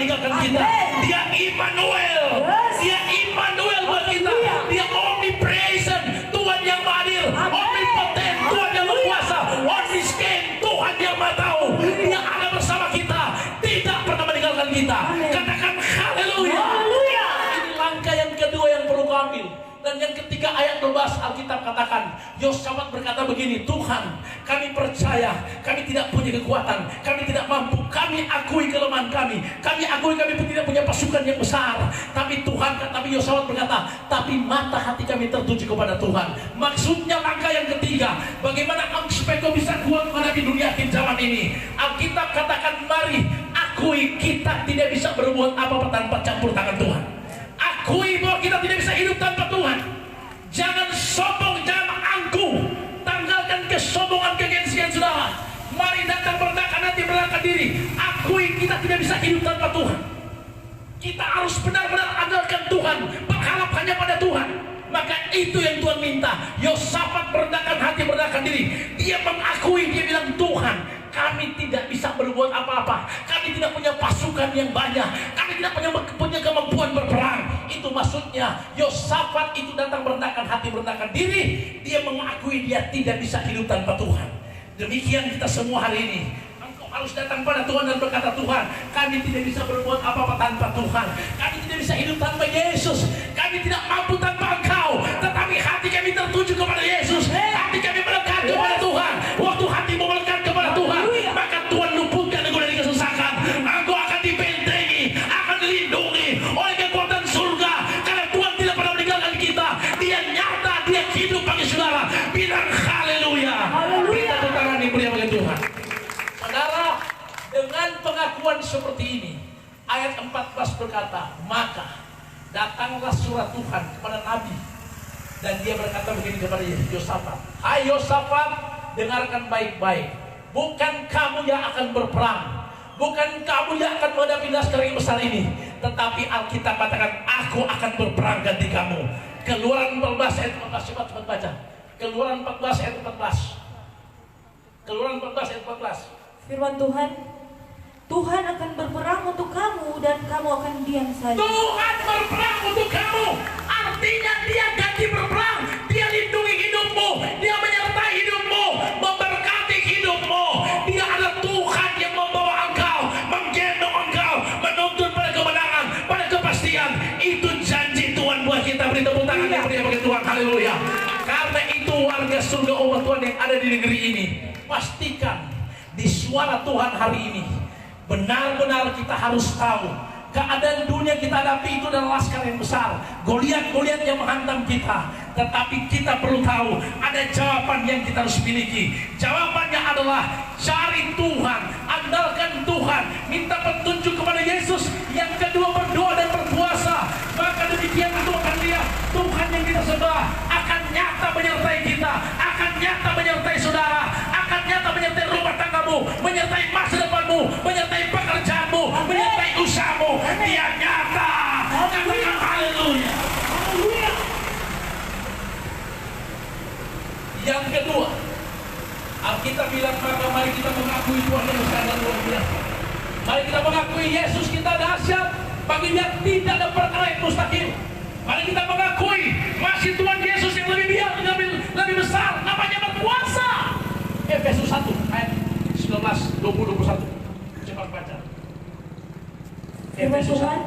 meninggalkan kita. Dia Immanuel. Dia Immanuel buat kita. Dia omnipresent, Tuhan yang hadir. Omnipotent, Tuhan yang berkuasa. Omniscient, Tuhan yang maha tahu. Dia ada bersama kita, tidak pernah meninggalkan kita. Katakan haleluya. Ini langkah yang kedua yang perlu kau ambil. Dan yang ketiga ayat 12 Alkitab katakan, Yosafat berkata begini, Tuhan, kami percaya, kami tidak punya kekuatan, kami tidak mampu, kami akui kelemahan kami akui kami tidak punya pasukan yang besar. Tapi Tuhan, tapi Yosafat berkata, tapi mata hati kami tertuju kepada Tuhan. Maksudnya langkah yang ketiga, bagaimana supaya kau bisa kuat menghadapi dunia akhir zaman ini. Alkitab katakan, mari akui kita tidak bisa berbuat apa-apa tanpa campur tangan Tuhan. Akui bahwa kita tidak bisa hidup tanpa Tuhan. Jangan sombong, jangan angkuh. Tanggalkan kesombongan, kegengsian saudara. Mari datang merendahkan hati, merendahkan diri. Akui kita tidak bisa hidup tanpa Tuhan. Kita harus benar-benar andalkan Tuhan, berharap hanya pada Tuhan. Maka itu yang Tuhan minta. Yosafat merendahkan hati, merendahkan diri. Dia mengakui, dia bilang, Tuhan, kami tidak bisa berbuat apa-apa. Kami tidak punya pasukan yang banyak. Kami tidak punya kemampuan berperang. Itu maksudnya Yosafat itu datang merendahkan hati, merendahkan diri. Dia mengakui dia tidak bisa hidup tanpa Tuhan. Demikian kita semua hari ini. Engkau harus datang pada Tuhan dan berkata, Tuhan, kami tidak bisa berbuat apa-apa tanpa Tuhan. Kami tidak bisa hidup tanpa Yesus. Kami tidak mampu tanpa Engkau. Tetapi hati kami tertuju kepada Yesus. Hati kami melekat kepada Tuhan. Waktu hatimu melekat kepada Tuhan, maka Tuhan luputkan engkau dari kesesakan. Engkau akan dibentengi, akan dilindungi oleh kekuatan surga. Karena Tuhan tidak pernah meninggalkan kita. Dia nyata, dia hidup bagi saudara. Bilang haleluya. Kita putaran diberi oleh Tuhan. Saudara, dengan pengakuan seperti ini, ayat 14 berkata, maka datanglah surat Tuhan kepada Nabi. Dan dia berkata begini kepada Yosafat, hai Yosafat, dengarkan baik-baik. Bukan kamu yang akan berperang, bukan kamu yang akan menghadapi laskar yang besar ini, tetapi Alkitab katakan, aku akan berperang ganti kamu. Keluaran 14 ayat 14, cepat baca. Keluaran 14 ayat 14. Keluaran 14 ayat 14. Firman Tuhan, Tuhan akan berperang untuk kamu dan kamu akan diam saja. Tuhan berperang untuk kamu. Artinya dia ganti berperang. Dia lindungi hidupmu. Dia menyertai hidupmu, memberkati hidupmu. Dia adalah Tuhan yang membawa engkau, menggendong engkau, menuntun pada kemenangan, pada kepastian. Itu janji Tuhan buat kita. Beri tepuk tangan yang beri bagi Tuhan. Haleluya. Karena itu warga surga umat Tuhan yang ada di negeri ini, pastikan di suara Tuhan hari ini, benar-benar kita harus tahu keadaan dunia kita hadapi itu adalah laskar yang besar, Goliat yang menghantam kita. Tetapi kita perlu tahu ada jawaban yang kita harus miliki. Jawabannya adalah cari Tuhan, andalkan Tuhan, minta petunjuk kepada Yesus. Yang kedua, berdoa dan berpuasa. Maka demikian itu akan lihat Tuhan yang kita sembah akan nyata menyertai kita, akan nyata menyertai saudara, akan nyata menyertai rumah tanggamu, menyertai masa depanmu, menyertai pekerjaanmu, menyertai usahamu. Dia nyata. Katakan haleluya. Yang kedua, Alkitab bilang, maka mari kita mengakui Tuhan yang besar dan luar biasa. Mari kita mengakui Yesus kita dahsyat, bagi dia tidak ada perkara yang mustahil. Mari kita mengakui masih Tuhan Yesus yang lebih besar, namanya berkuasa. Efesus 1 ayat 19, 20, 21. Cepat baca. Firman Tuhan,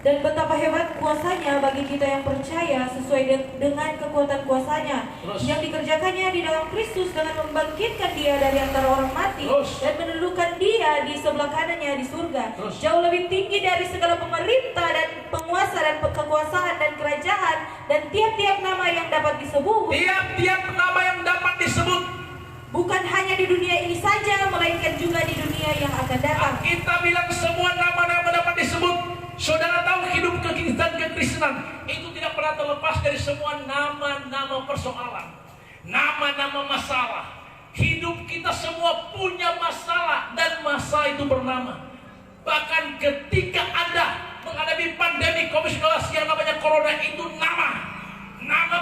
dan betapa hebat kuasanya bagi kita yang percaya sesuai dengan kekuatan kuasanya. Terus. Yang dikerjakannya di dalam Kristus dengan membangkitkan dia dari antara orang mati. Terus. Dan mendudukan dia di sebelah kanannya di surga. Terus. Jauh lebih tinggi dari segala pemerintah dan penguasa dan kekuasaan dan kerajaan dan tiap-tiap nama yang dapat disebut. Tiap-tiap nama yang dapat disebut. Bukan hanya di dunia ini saja, melainkan juga di dunia yang akan datang. Kita bilang semua nama-nama dapat disebut. Saudara tahu hidup kekristenan itu tidak pernah terlepas dari semua nama-nama persoalan, nama-nama masalah. Hidup kita semua punya masalah dan masalah itu bernama. Bahkan ketika Anda menghadapi pandemi COVID-19 yang namanya corona, itu nama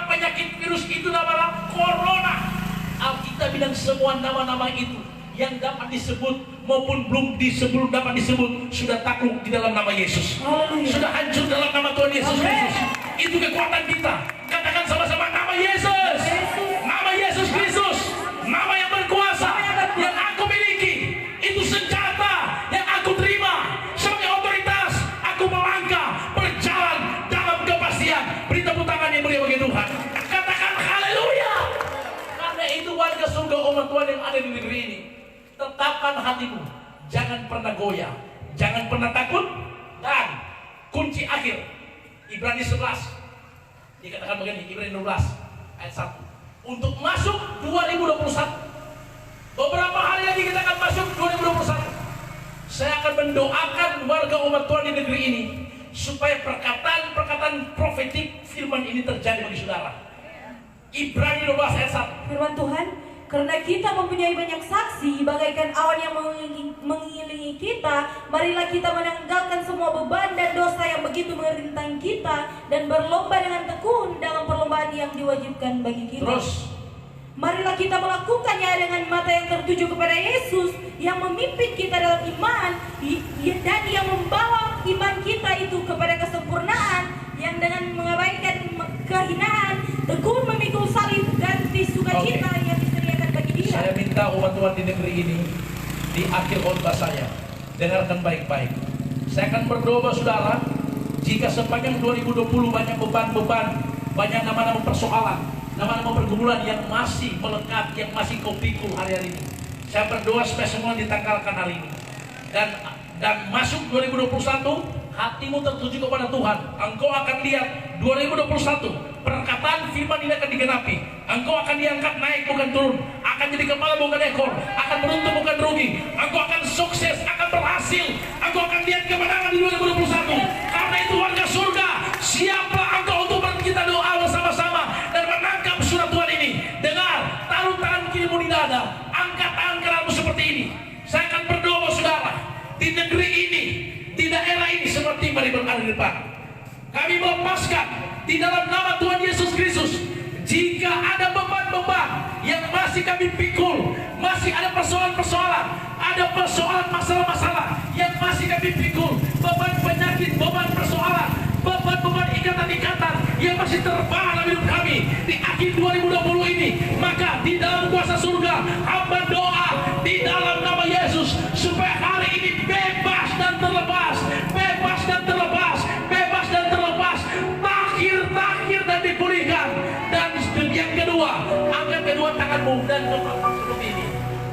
penyakit virus itu namanya corona. Alkitab bilang semua nama-nama itu yang dapat disebut maupun sebelum dapat disebut sudah takluk di dalam nama Yesus. Sudah hancur dalam nama Tuhan Yesus Kristus. Itu kekuatan kita. Katakan sama-sama, nama Yesus. Nama Yesus Kristus. Nama yang berkuasa yang aku miliki. Itu senjata yang aku terima sebagai otoritas. Aku melangkah berjalan dalam kepastian. Beri tepuk tangan yang mulia bagi Tuhan. Katakan haleluya. Karena itu warga surga umat Tuhan yang ada di negeri ini, tetapkan hatimu, jangan pernah goyah, jangan pernah takut. Dan kunci akhir Ibrani 11 dikatakan begini, Ibrani 12 ayat 1, untuk masuk 2021. Beberapa hari lagi kita akan masuk 2021. Saya akan mendoakan warga umat Tuhan di negeri ini supaya perkataan profetik firman ini terjadi bagi saudara. Ibrani 12 ayat 1. Firman Tuhan, karena kita mempunyai banyak saksi bagaikan awan yang mengelilingi kita, marilah kita menanggalkan semua beban dan dosa yang begitu merintangi kita dan berlomba dengan tekun dalam perlombaan yang diwajibkan bagi kita. Terus, marilah kita melakukannya dengan mata yang tertuju kepada Yesus yang memimpin kita dalam iman dan yang membawa iman kita itu kepada kesempurnaan, yang dengan mengabaikan kehinaan tekun memikul salib dan sukacita yang disediakan bagi Dia. saya minta umat Tuhan di negeri ini, di akhir khotbah saya, dengarkan baik-baik. Saya akan berdoa saudara, jika sepanjang 2020 banyak beban-beban, banyak nama-nama persoalan, nama-nama pergumulan yang masih melekat, yang masih kau pikul hari-hari ini, saya berdoa supaya semua ditanggalkan hari ini. Dan masuk 2021, hatimu tertuju kepada Tuhan. Engkau akan lihat 2021 perkataan firman ini akan digenapi. Engkau akan diangkat naik bukan turun, akan jadi kepala bukan ekor, akan beruntung bukan rugi. Engkau akan sukses, akan berhasil. Engkau akan lihat kemenangan di 2021. Karena itu warga surga, siapa engkau untuk kita doa bersama-sama dan menangkap surat Tuhan ini. Dengar, taruh tangan kirimu di dada, angkat tangan kananmu seperti ini. Saya akan berdoa saudara, di negeri ini, di daerah ini seperti mari berada di depan. Kami melepaskan di dalam nama Tuhan Yesus Kristus, jika ada beban-beban yang masih kami pikul, masih ada persoalan-persoalan, ada persoalan masalah-masalah yang masih kami pikul, beban penyakit, beban persoalan, beban-beban ikatan-ikatan yang masih terbawa dalam hidup kami di akhir 2020 ini, maka di dalam kuasa surga hamba doa di dalam nama Yesus supaya hari ini bebas dan terlepas, bebas dan terlepas, bebas dan terlepas, takhir dan dipulihkan. Dan yang kedua, angkat kedua tanganmu dan doa seperti ini.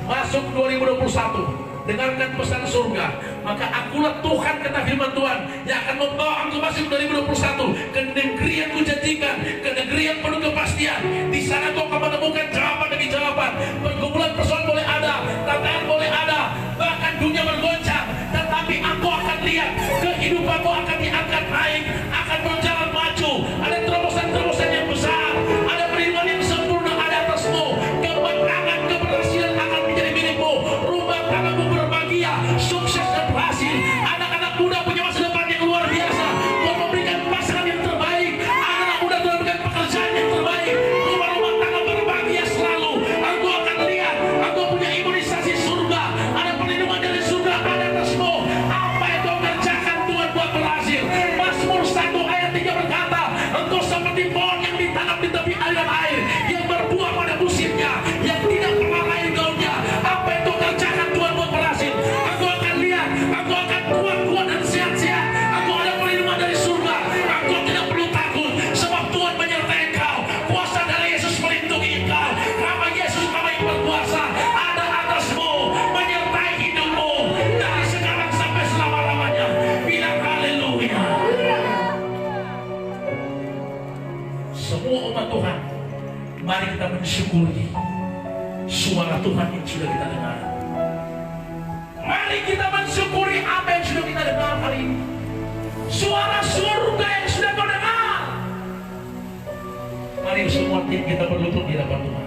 Masuk 2021, dengarkan pesan surga, maka akulah Tuhan, kata firman Tuhan, yang akan membawa engkau masuk 2021 ke negeri yang kujanjikan, ke negeri yang penuh kepastian. Di sana kau akan menemukan jawaban demi jawaban. Pergumulan persoalan boleh ada, tantangan boleh ada, bahkan dunia bergoncang, tetapi engkau akan lihat kehidupanmu akan diangkat naik, akan berjalan maju. Ada terobosan-terobosan yang besar, ada perlindungan yang sempurna ada atasmu. Kemenangan, keberhasilan akan menjadi milikmu. Rumah tanggamu berbahagia, sukses dan berhasil. Anak-anak muda punya masa depan yang luar biasa. Tuhan memberikan pasangan yang terbaik. Anak-anak muda Tuhan memberikan pekerjaan yang terbaik. Rumah-rumah tangga berbahagia selalu. Engkau akan lihat, engkau punya imunisasi surga. Ada perlindungan dari surga ada atasmu. Apa yang kau kerjakan Tuhan buat berhasil. Mazmur 1 ayat 3 berkata, engkau seperti pohon yang ditanam di tepi aliran air, yang berbuah pada musimnya, yang tidak pernah layu daunnya. Apa yang kau kerjakan Tuhan buat berhasil. Engkau akan lihat, engkau akan kuat-kuat dan sehat-sehat. Engkau ada perlindungan dari surga. Engkau tidak perlu takut, sebab Tuhan menyertai engkau. Kuasa dari Yesus melindungi engkau. Nama Yesus, nama yang berkuasa, ada atasmu, menyertai hidupmu dari sekarang sampai selama-lamanya. Bilang haleluya. Semua umat Tuhan, mari kita mensyukuri suara Tuhan yang sudah kita dengar. Mari kita mensyukuri apa yang sudah kita dengar hari ini. Suara surga yang sudah kau dengar. Mari semua tim kita berlutut di hadapan Tuhan.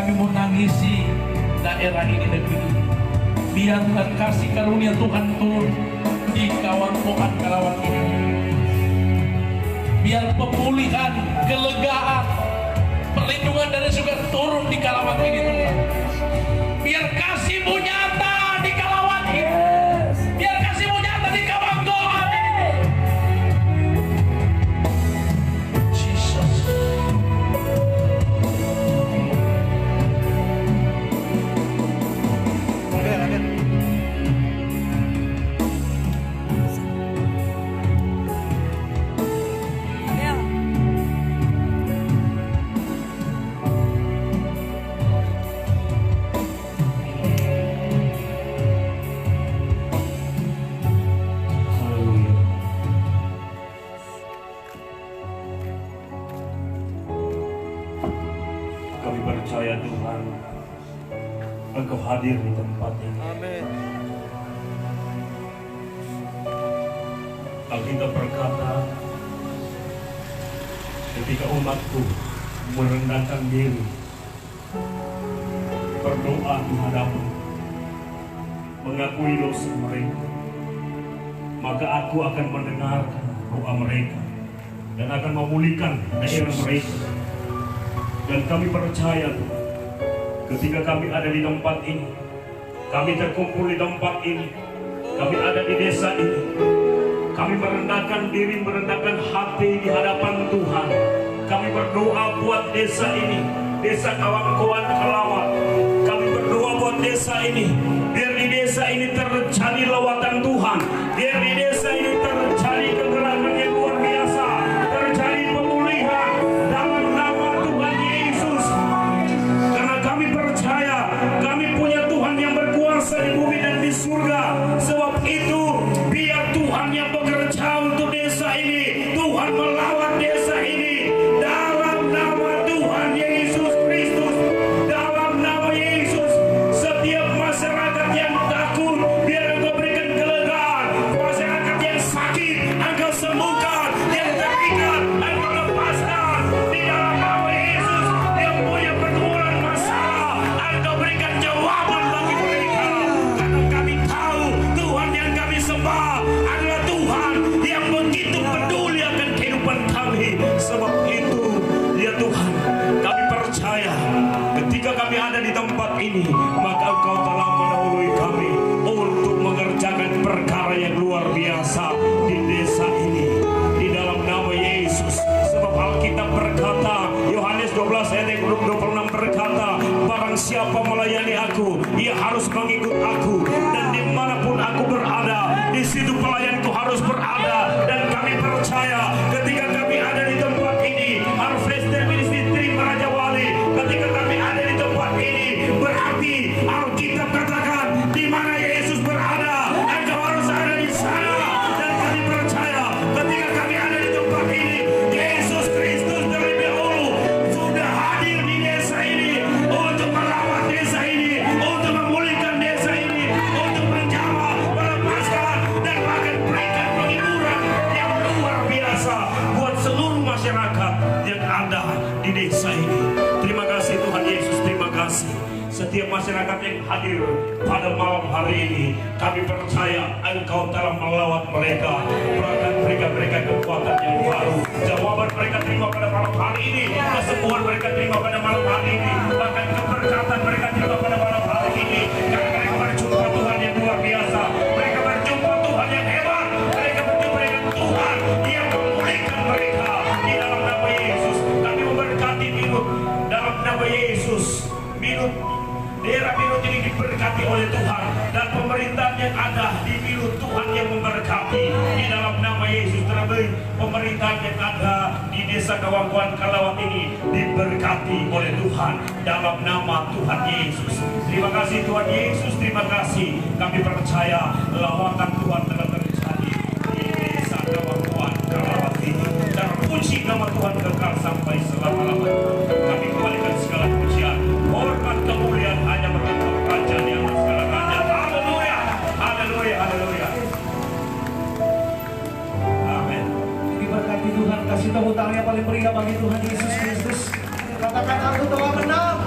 kami menangisi daerah ini, negeri ini. Biar Tuhan kasih karunia Tuhan turun di Kawangkoan Kalawat ini. Biar pemulihan, kelegaan, perlindungan dari surga turun di Kalawat ini Tuhan. Biar kasih-Mu nyata di Kalawat ini. Biar kasih-Mu nyata di Kawangkoan ini. Jesus. Amin. Haleluya. Kami percaya Tuhan, Engkau hadir di tempat ini. Amin. Alkitab berkata, ketika umatku merendahkan diri, berdoa di hadapan, mengakui dosa mereka, maka aku akan mendengarkan doa mereka dan akan memulihkan daerah mereka. Dan kami percaya Tuhan, ketika kami ada di tempat ini, kami terkumpul di tempat ini, kami ada di desa ini, kami merendahkan diri, merendahkan hati di hadapan Tuhan. Kami berdoa buat desa ini, desa Kawangkoan Kalawat. Kami berdoa buat desa ini, biar di desa ini terjadi lawatan Tuhan, biar di desa ini terjadi kegerakan yang luar biasa, terjadi pemulihan dalam nama Tuhan Yesus. Karena kami percaya kami punya Tuhan yang berkuasa di bumi dan di surga. Sebab itu biar Tuhan yang bekerja untuk desa ini, Tuhan melawat desa ini dalam nama Tuhan Yesus Kristus. Dalam nama Yesus, setiap masyarakat yang takut biar Engkau berikan kelegaan, masyarakat yang sakit Engkau sembuhkan, yang terikat Engkau lepaskan di dalam nama Yesus. Yang punya pergumulan masalah Engkau berikan jawaban bagi mereka. Karena kami tahu Tuhan yang kami sembah adalah Tuhan yang begitu peduli akan kehidupan kami. Sebab itu ya Tuhan, kami percaya ketika kami ada di tempat ini, maka Engkau telah mendahului kami untuk mengerjakan perkara yang luar biasa di desa ini, di dalam nama Yesus. Sebab Alkitab berkata, Yohanes 12 ayat yang 26 berkata, barang siapa melayani aku, ia harus mengikut aku, dan dimanapun aku berada, di situ pelayanku harus berada. Dan kami percaya ketika kami ada di tempat ini, Harvester Ministry Raja Wali, ketika kami ada di tempat ini, berarti Alkitab katakan di mana Yesus berada, Engkau harus ada di sana. Dan kami percaya ketika kami ada di tempat ini, Yesus Kristus terlebih dahulu sudah hadir di desa ini untuk melawat desa ini, untuk memulihkan desa ini, untuk menjamah, melepaskan, dan bahkan berikan penghiburan yang luar biasa buat seluruh masyarakat yang ada di desa ini. Terima kasih Tuhan Yesus, terima kasih. Setiap masyarakat yang hadir pada malam hari ini, kami percaya Engkau telah melawat mereka, bahkan berikan mereka kekuatan yang baru. Jawaban mereka terima pada malam hari ini, kesembuhan mereka terima pada malam hari ini, bahkan keberkatan mereka terima pada malam hari ini. Karena mereka berjumpa Tuhan yang luar biasa, mereka berjumpa Tuhan yang hebat, mereka berjumpa dengan Tuhan yang memulihkan mereka. Di dalam nama Yesus, kami memberkati Minut dalam nama Yesus. Minut, daerah Minut ini diberkati oleh Tuhan, dan pemerintahan yang ada di Minut Tuhan yang memberkati. Di dalam nama Yesus, terlebih pemerintahan yang ada di desa Kawangkoan Kalawat ini diberkati oleh Tuhan dalam nama Tuhan Yesus. Terima kasih Tuhan Yesus, terima kasih. Kami percaya lawatan Tuhan telah terjadi di desa Kawangkoan Kalawat ini. Dan puji nama Tuhan kekal sampai selama-lamanya. Kami kembalikan segala pujian, hormat, kemuliaan hanya bagi Raja di atas segala raja. Haleluya, haleluya, haleluya. Amin. Diberkati Tuhan, kasih tepuk tangan yang paling meriah bagi Tuhan Yesus Kristus. Katakan aku telah menang.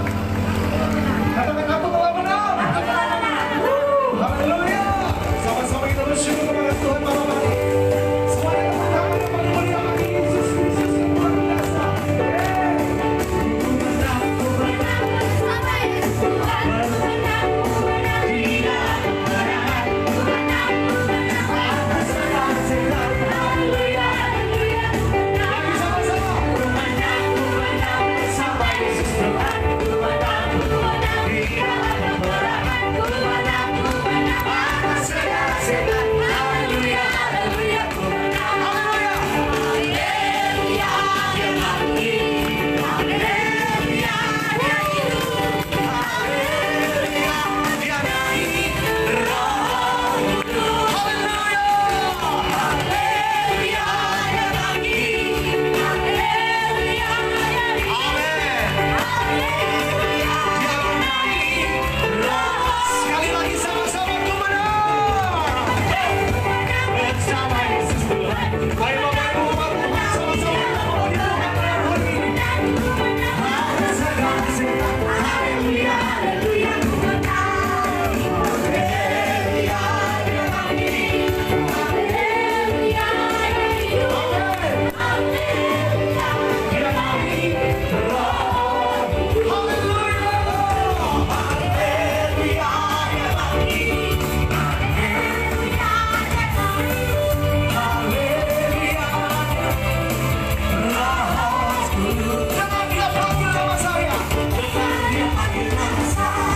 Jangan dia panggil nama saya. Jangan dia panggil nama saya.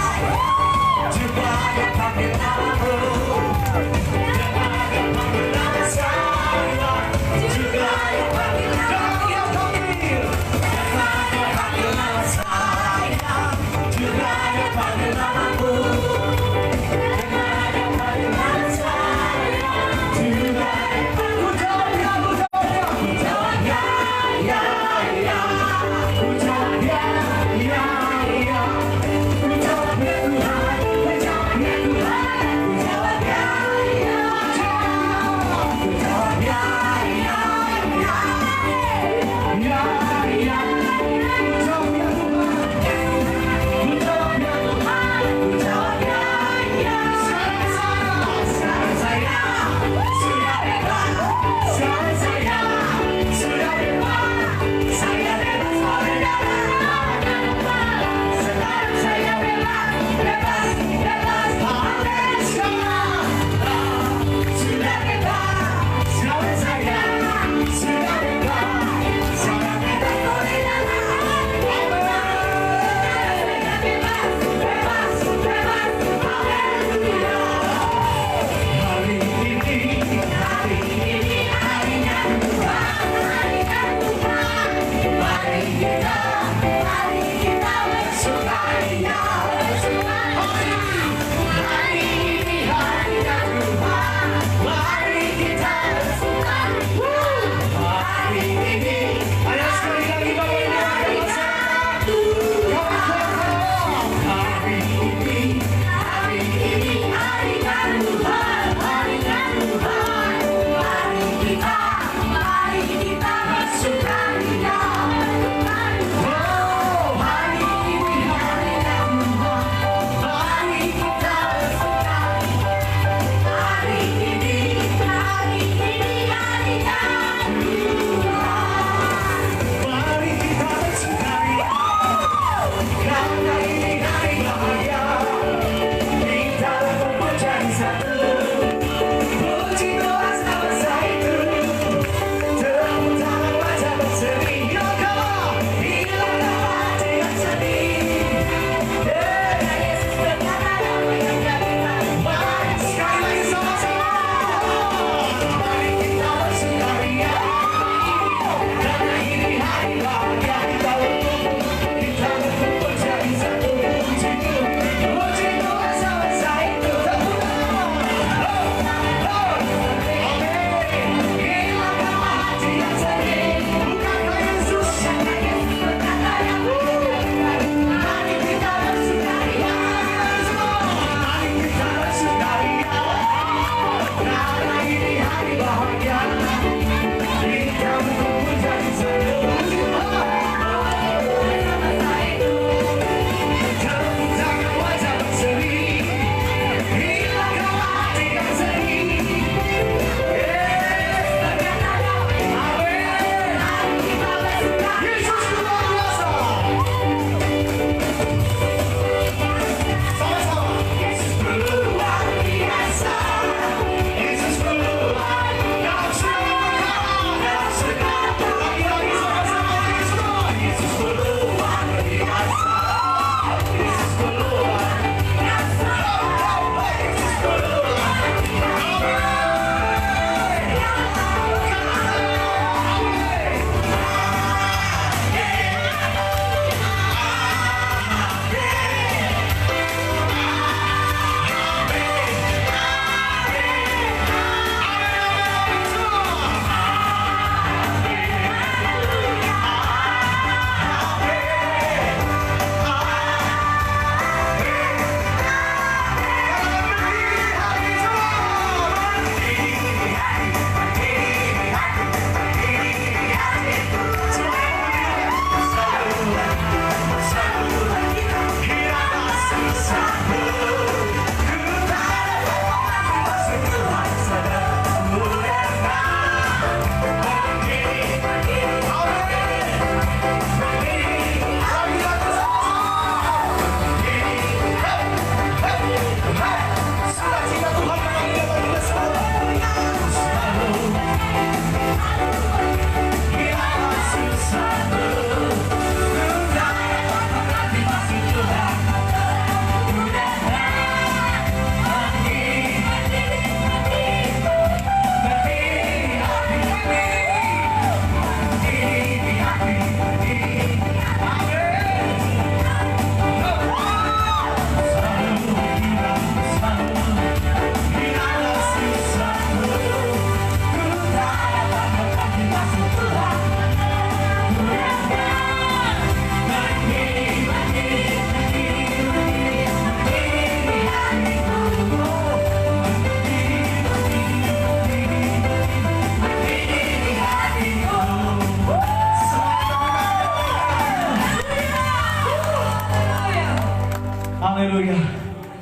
Haleluya.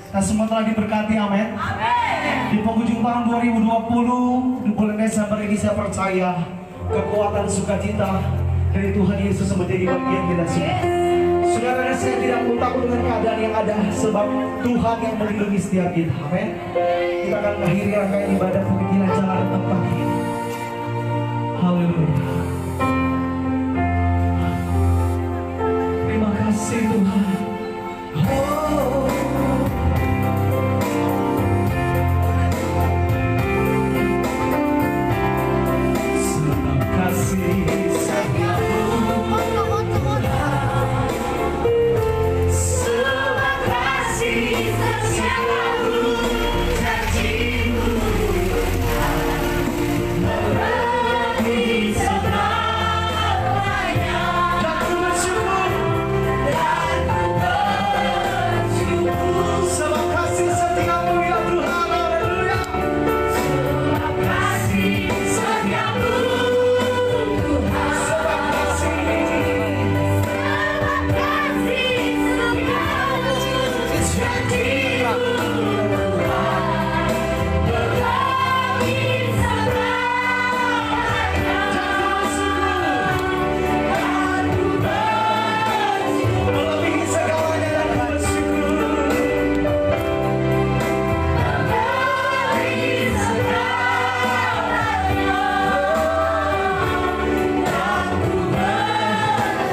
Kita semua telah diberkati, amin. Di penghujung tahun 2020, di bulan Desember ini saya percaya kekuatan sukacita dari Tuhan Yesus menjadi bagian kita semua. Saudara, saya tidak perlu takut dengan keadaan yang ada, sebab Tuhan yang melindungi setiap kita, amin. Kita akan mengakhiri rangkaian ibadah pembikinan jalan tempat ini. Haleluya. Terima kasih Tuhan. Oh. Terima kasih setiamu. Terima kasih setiamu, janjimu melebihi segalanya. Dan ku bersyukur, dan ku bersyukur. Terima kasih setiamu ya Tuhan, haleluya. Terima kasih setiamu Tuhan. Terima kasih. Terima kasih setiamu, janjimu melebihi segalanya. Dan ku bersyukur, melebihi segalanya, dan ku bersyukur. Melebihi segalanya, dan ku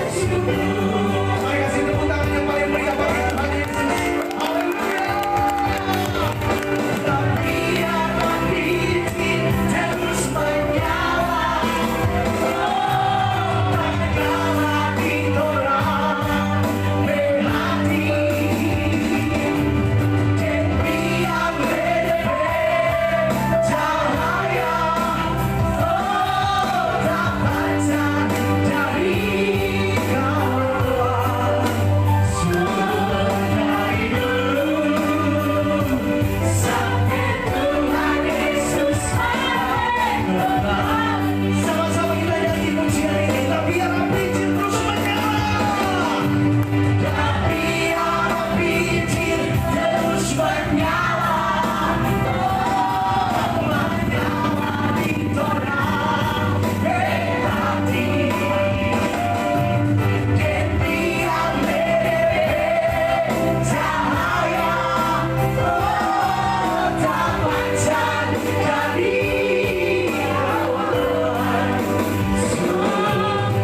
bersyukur. Mari kasih tepuk tangan yang paling meriah bagi Tuhan Yesus. Haleluya. Dan biar pemimpin terus menyala, menyala di terang berhati. Dan biar menerbit cahaya, tak baca dari kawan. Dari dulu sampai Tuhan Yesus kembali. Sama-sama kita nyanyi pujian ini. Dan biar api terus menyala. Dan biar api terus menyala. Menyala di terang berhati. Dan biar menerbit cahaya, tak panjang dari awan.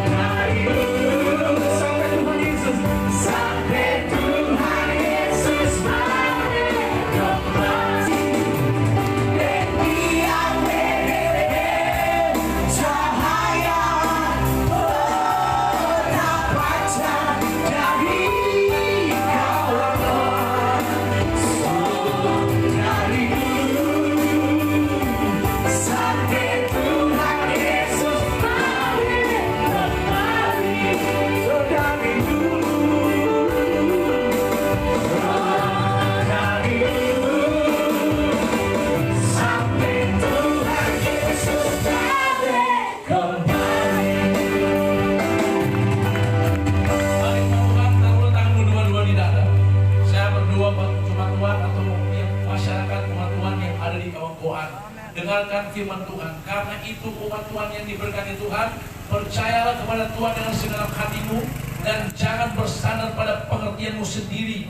Dari dulu sampai Tuhan Yesus, sampai Tuhan Yesus balik kembali. Dan biar menerbit cahaya, tak panjang dari kawan. Dari dulu sampai Tuhan Yesus balik kembali. Dari dulu, dari dulu sampai Tuhan Yesus balik kembali. Mari Tuhan, taruhlah tanganmu dua-dua di dada. Saya berdoa buat umat Tuhan atau yang masyarakat umat Tuhan yang ada di Kawangkoan. Dengarkan firman Tuhan. Karena itu umat Tuhan yang diberkati Tuhan, percayalah kepada Tuhan dengan segenap hatimu dan jangan bersandar pada pengertianmu sendiri.